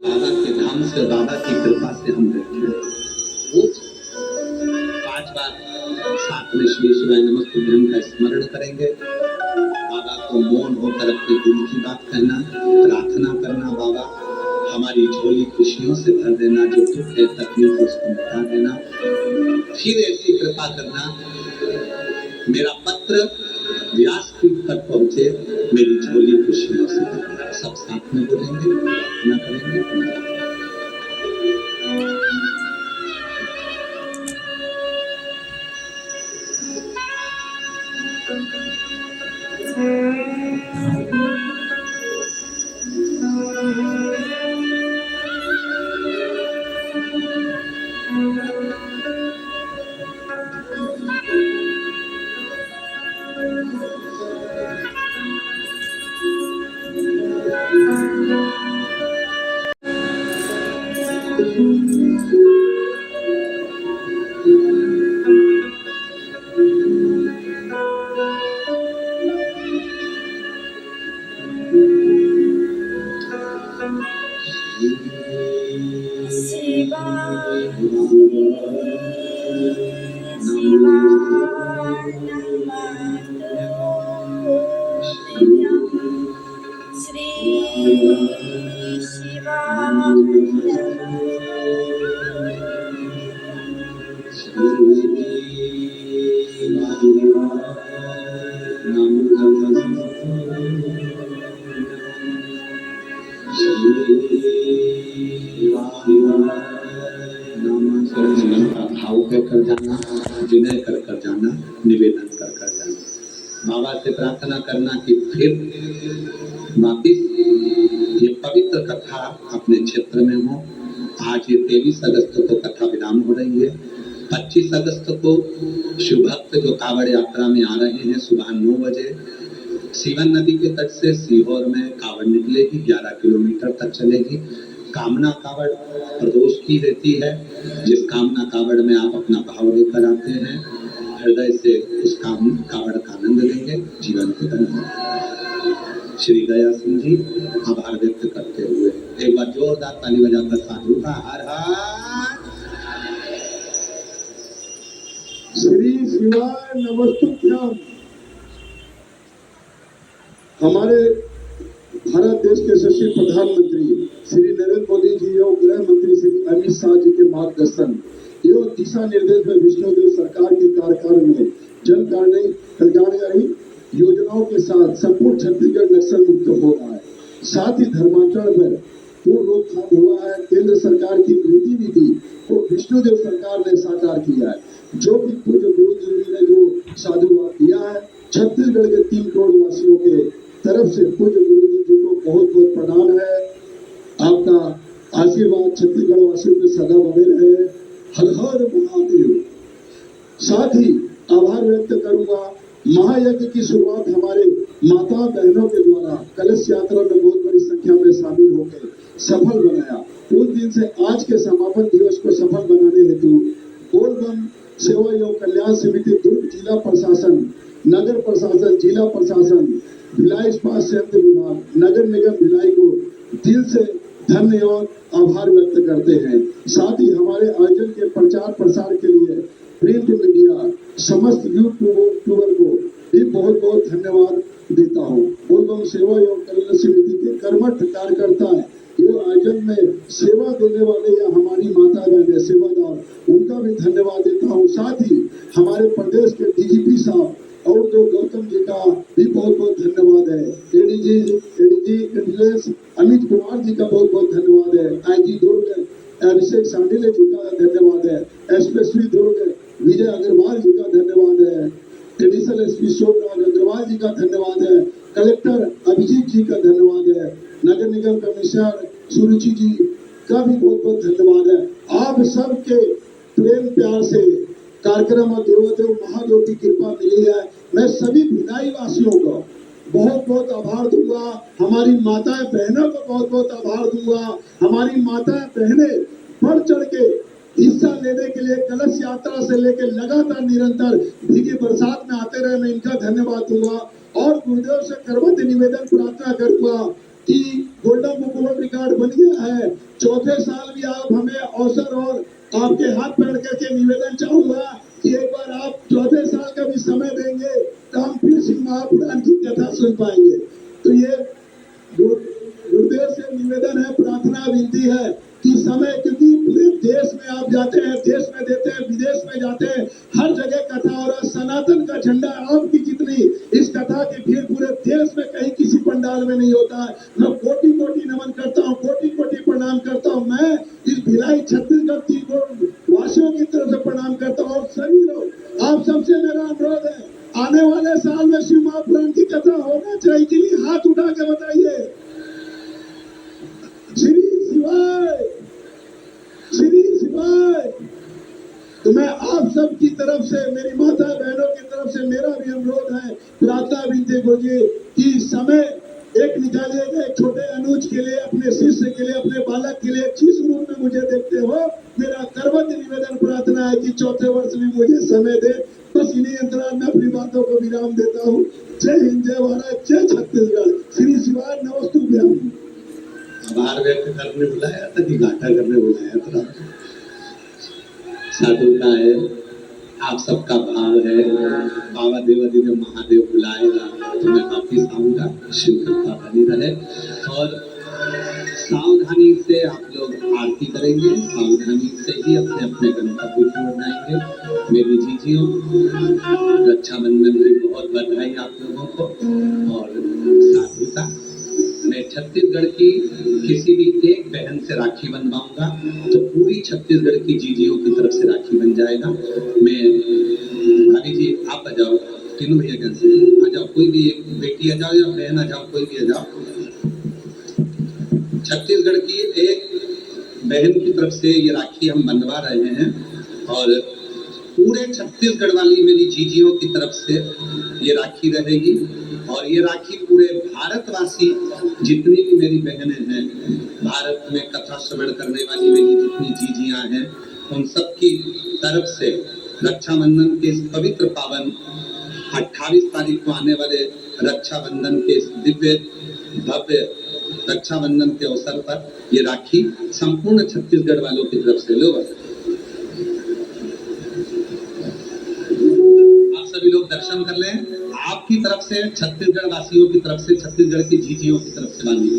बाबा के धाम से, बाबा की कृपा से हम बैठे 5 बार साथ में श्री शिवाय नमस्तुभ्यम का स्मरण करेंगे। बाबा को मौन होकर अपने दिल की बात कहना, प्रार्थना करना, बाबा हमारी झोली खुशियों से भर देना, जो दुख है तकलीफ उसको मिटा देना। फिर ऐसी कृपा करना मेरा पत्र व्यासपीठ तक पहुंचे, मेरी झोली खुशियों से भर देना। सब साथ में बोलेंगे, प्रार्थना करेंगे। भाव कर जाना, विनय कर जाना, निवेदन कर जाना। बाबा से प्रार्थना करना कि फिर वापिस ये पवित्र कथा अपने क्षेत्र में हो। आज ये 23 अगस्त को कथा विराम हो रही है। 25 अगस्त को शिव भक्त जो कावड़ यात्रा में आ रहे हैं, सुबह 9 बजे सीवन नदी के तट से सीहोर में कावड़ निकलेगी, 11 किलोमीटर तक चलेगी। कामना कावड़ प्रदोष की रहती है। जिस कामना कावड़ में आप अपना भाव लेकर आते हैं, हृदय से उस कावड़ का आनंद लेंगे, जीवन को बनेंगे। श्री दया सिंह जी आभार व्यक्त करते हुए एक बार जोरदार ताली बजाकर साधु का हर हर श्री शिवाय नमस्तुभ्यम। हमारे भारत देश के यशस्वी प्रधानमंत्री श्री नरेंद्र मोदी जी और गृह मंत्री श्री अमित शाह जी के मार्गदर्शन एवं दिशा निर्देश में विष्णुदेव सरकार के कार्यकाल में जन कल्याणकारी योजनाओं के साथ संपूर्ण छत्तीसगढ़ नक्सल मुक्त हो रहा है। साथ ही धर्मांतरण पर पूर्ण रोकथाम हुआ है। केंद्र सरकार की नीति को विष्णुदेव सरकार ने साकार किया है। जो भी पूज्य गुरु जी ने जो साधुवाद दिया है, छत्तीसगढ़ के 3 करोड़ वासियों के तरफ से पूज्य गुरु जी को बहुत बहुत प्रणाम है। आपका आशीर्वाद छत्तीसगढ़ वासियों पे सदा बने रहे। हर हर महादेव। साथ ही आभार व्यक्त करूंगा, महायज्ञ की शुरुआत हमारे माता बहनों के द्वारा कलश यात्रा में बहुत बड़ी संख्या में शामिल होकर सफल बनाया। उस दिन से आज के समापन दिवस को सफल बनाने हेतु बोलबम सेवा एवं कल्याण समिति दुर्ग जिला प्रशासन, नगर प्रशासन, जिला प्रशासन, भिलाई इस्पात संयंत्र विभाग, नगर निगम भिलाई को दिल से धन्यवाद आभार व्यक्त करते हैं। साथ ही हमारे आयोजन के प्रचार प्रसार के लिए प्रिंट मीडिया समस्त यूट्यूबर को भी बहुत बहुत धन्यवाद देता हूँ। बोलबम सेवा एवं कल्याण समिति के कर्मठ कार्यकर्ता एवं आयोजन में सेवा देने वाले या हमारी माता बहने सेवादार, उनका भी धन्यवाद देता हूँ। साथ ही हमारे प्रदेश के डीजीपी साहब और जो गौतम जी का भी बहुत बहुत धन्यवाद है। एडीजी इंटेलिजेंस अमित कुमार जी का बहुत बहुत धन्यवाद है। अभिषेक सांडिले जी का धन्यवाद है, एसपी दुर्ग विजय अग्रवाल जी का धन्यवाद है, एडिशनल एसपी शोभराज अग्रवाल जी का धन्यवाद है, कलेक्टर अभिजीत जी का धन्यवाद है, नगर निगम कमिश्नर सुरुचि जी का भी बहुत बहुत धन्यवाद है। आप सबके प्रेम प्यार से कार्यक्रम और देवोदेव महादेव की कृपा मिली है। मैं सभी भिलाई वासियों को बहुत बहुत आभार दूंगा, हमारी माताएं बहनों को बहुत बहुत आभार दूंगा। हमारी माताएं बहनें बढ़ चढ़ के हिस्सा लेने के लिए कलश यात्रा से लेकर लगातार निरंतर भीगी बरसात में आते रहे, मैं इनका धन्यवाद दूंगा और गुरुदेव से करवत निवेदन प्रार्थना करूंगा कि गोल्डन बुक वर्ल्ड रिकॉर्ड बन गया है, चौथे साल भी आप हमें अवसर और आपके हाथ पकड़ करके निवेदन चाहूंगा कि एक बार आप चौथे साल का भी समय देंगे तो हम फिर सिंह महापुराण की कथा सुन पाएंगे। तो ये गुरुदेव से निवेदन है, प्रार्थना विनती है कि समय, क्योंकि पूरे देश में आप जाते हैं, देश में देते हैं, विदेश में जाते हैं, हर जगह कथा हो रहा है, सनातन का झंडा आपकी जितनी इस कथा की भीड़ पूरे देश में कहीं किसी पंडाल में नहीं होता है। मैं कोटि कोटि नमन करता हूँ, कोटि कोटि प्रणाम करता हूँ। मैं इस भिलाई छत्तीसगढ़ की वासियों की तरफ से प्रणाम करता हूँ और सभी लोग आप सबसे मेरा अनुरोध है, आने वाले साल में शिव महापुराण की कथा होना चाहिए कि नहीं, हाथ उठा के बताइए। श्री शिवाय, श्री शिवाय। तो मैं आप सब की तरफ से, मेरी माता बहनों की तरफ से मेरा भी अनुरोध है, प्रार्थना विनती गुरुजी कि समय एक निकालिएगा एक छोटे अनुज के लिए, अपने शिष्य के लिए, अपने बालक के लिए, जिस रूप में मुझे देखते हो, मेरा करवत निवेदन प्रार्थना है कि चौथे वर्ष भी मुझे समय दे। बस इन्हीं अंतराल में अपनी बातों को विराम देता हूँ। जय हिंद, जय भारत, जय छत्तीसगढ़। श्री शिवाय, नमस्तुभ्यम। आभार व्यक्त करने बुलाया था कि घाटा करने बुलाया था? साधुता है, आप सबका भाव है, बाबा देवादिदेव महादेव बुलाएगा तो मैं वापिस आऊंगा। शिव कृपा बनी रहे और सावधानी से आप लोग आरती करेंगे, सावधानी से ही अपने अपने गंतव्य की ओर जाएंगे। मेरी जीजियों, रक्षाबंधन की बहुत बधाई आप लोगों को और साधुता। मैं छत्तीसगढ़ की किसी भी एक बहन से राखी बनवाऊंगा तो पूरी छत्तीसगढ़ की जीजियों की तरफ से राखी बन जाएगा। मैं भाभी जी आप आ जाओ, तीनों भैया गण से आ जाओ, कोई भी एक बेटी आ जाओ या बहन आ जाओ, कोई भी आ जाओ। छत्तीसगढ़ की एक बहन की तरफ से ये राखी हम बनवा रहे हैं और पूरे छत्तीसगढ़ वाली मेरी जीजियों की तरफ से ये राखी रहेगी और ये राखी पूरे भारतवासी जितनी भी मेरी बहनें हैं, भारत में कथा श्रवण करने वाली मेरी जितनी जीजियां हैं, उन सब की तरफ से रक्षाबंधन के इस पवित्र पावन 28 तारीख को आने वाले रक्षाबंधन के इस दिव्य भव्य रक्षाबंधन के अवसर पर ये राखी संपूर्ण छत्तीसगढ़ वालों की तरफ से लो। आप सभी लोग दर्शन कर लें। आपकी तरफ से, छत्तीसगढ़ वासियों की तरफ से, छत्तीसगढ़ की जीजियों की तरफ से बांधी।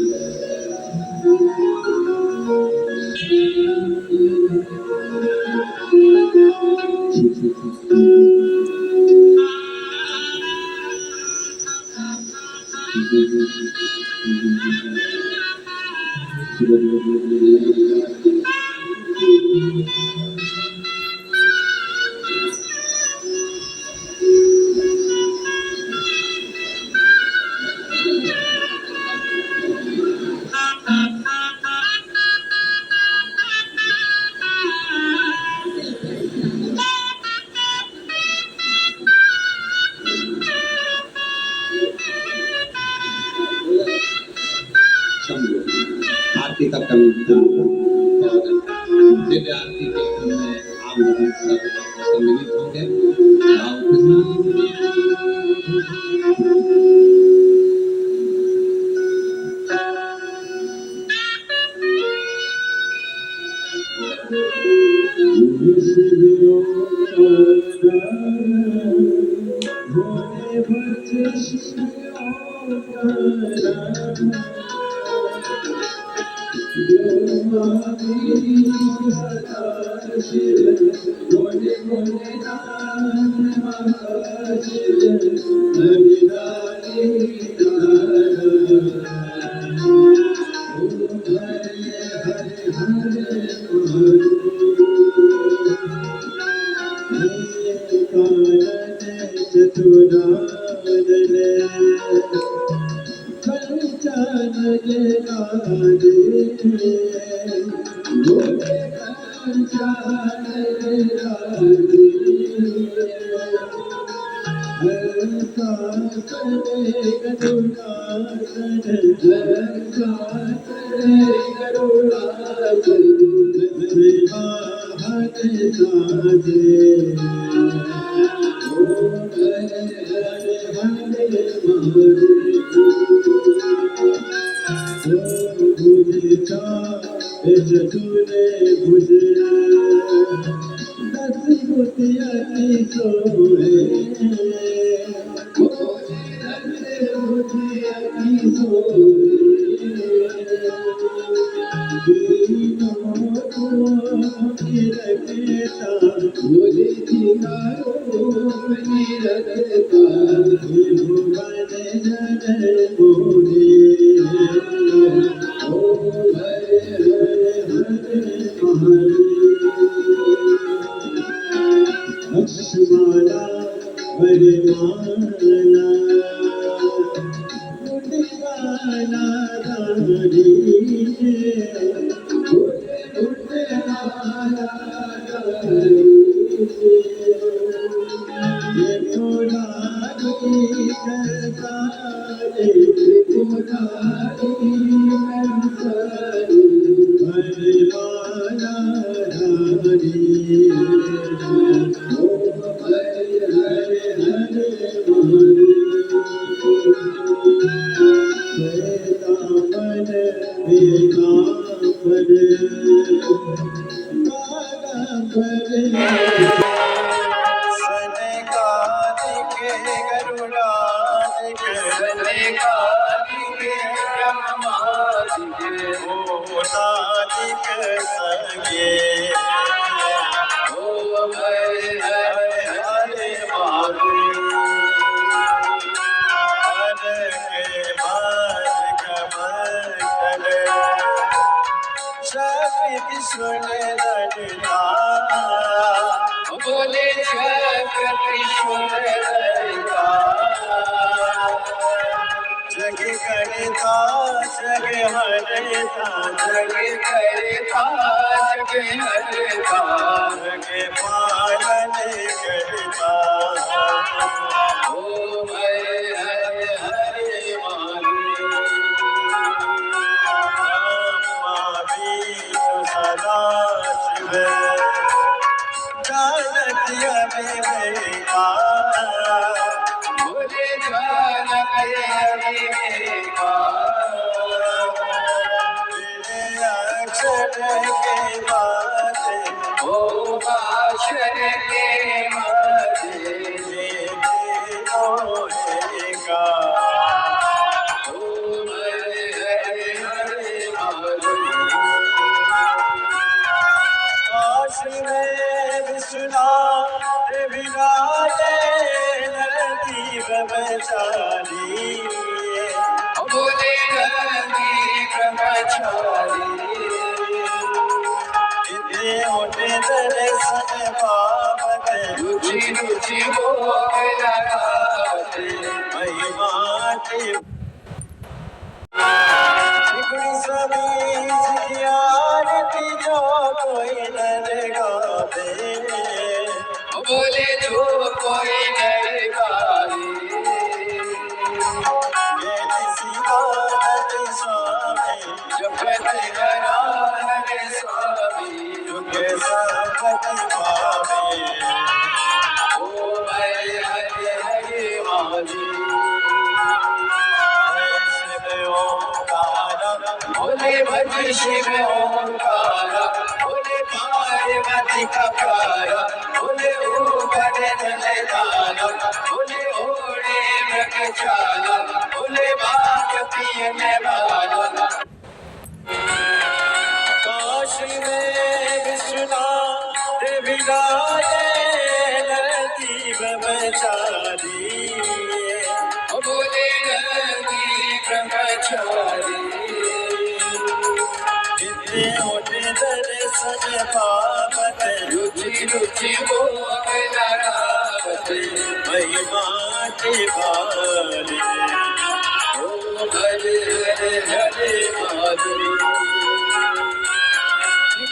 आरती का क्रम और दिव्य आरती के क्रम में आप लोग सब सम्मिलित होंगे। भाव के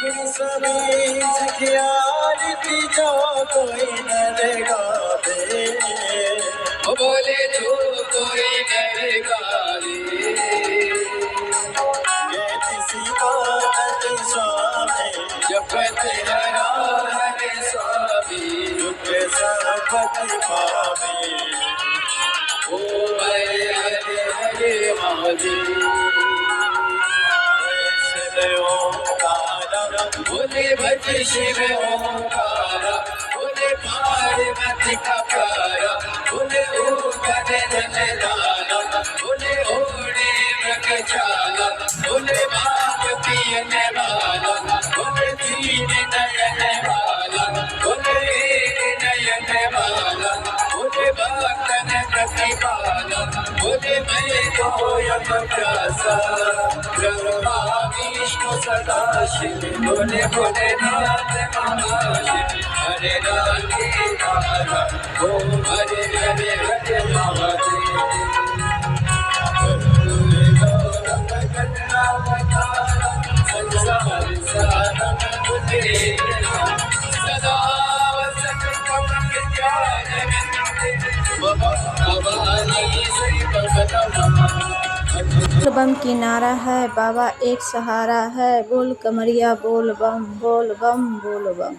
सभी सखियारी जो कोई न गावे, बोले जो कोई न गावे, ये किसी बात स्वामी जपत हरे स्वामी दुख संपत्ति पावे, ओ हरे हरे हरे महादेव। बोले भज शिव ओंकार, बोले पार्वती का प्यारा, बोले ओंकार जलदाना, बोले ओढ़े मृगशाला, बोले बाप पियने वाला, बोले तीन नयन वाला, बोले एक नयन वाला, बोले भक्तन प्रतिपाला, बोले मैं तो यम प्यासा ब्रह्मा विष्णु सदा शिव, बोले बोले नाथ महाशिव, हरे राधे राधा, ओम हरे हरे हरे महादेव। संसार साधन तुझे सदा वसंत ज्ञान भवानी श्री बोल बम की नारा है, बाबा एक सहारा है, बोल कमरिया बोल बम बोल बम बोल बम।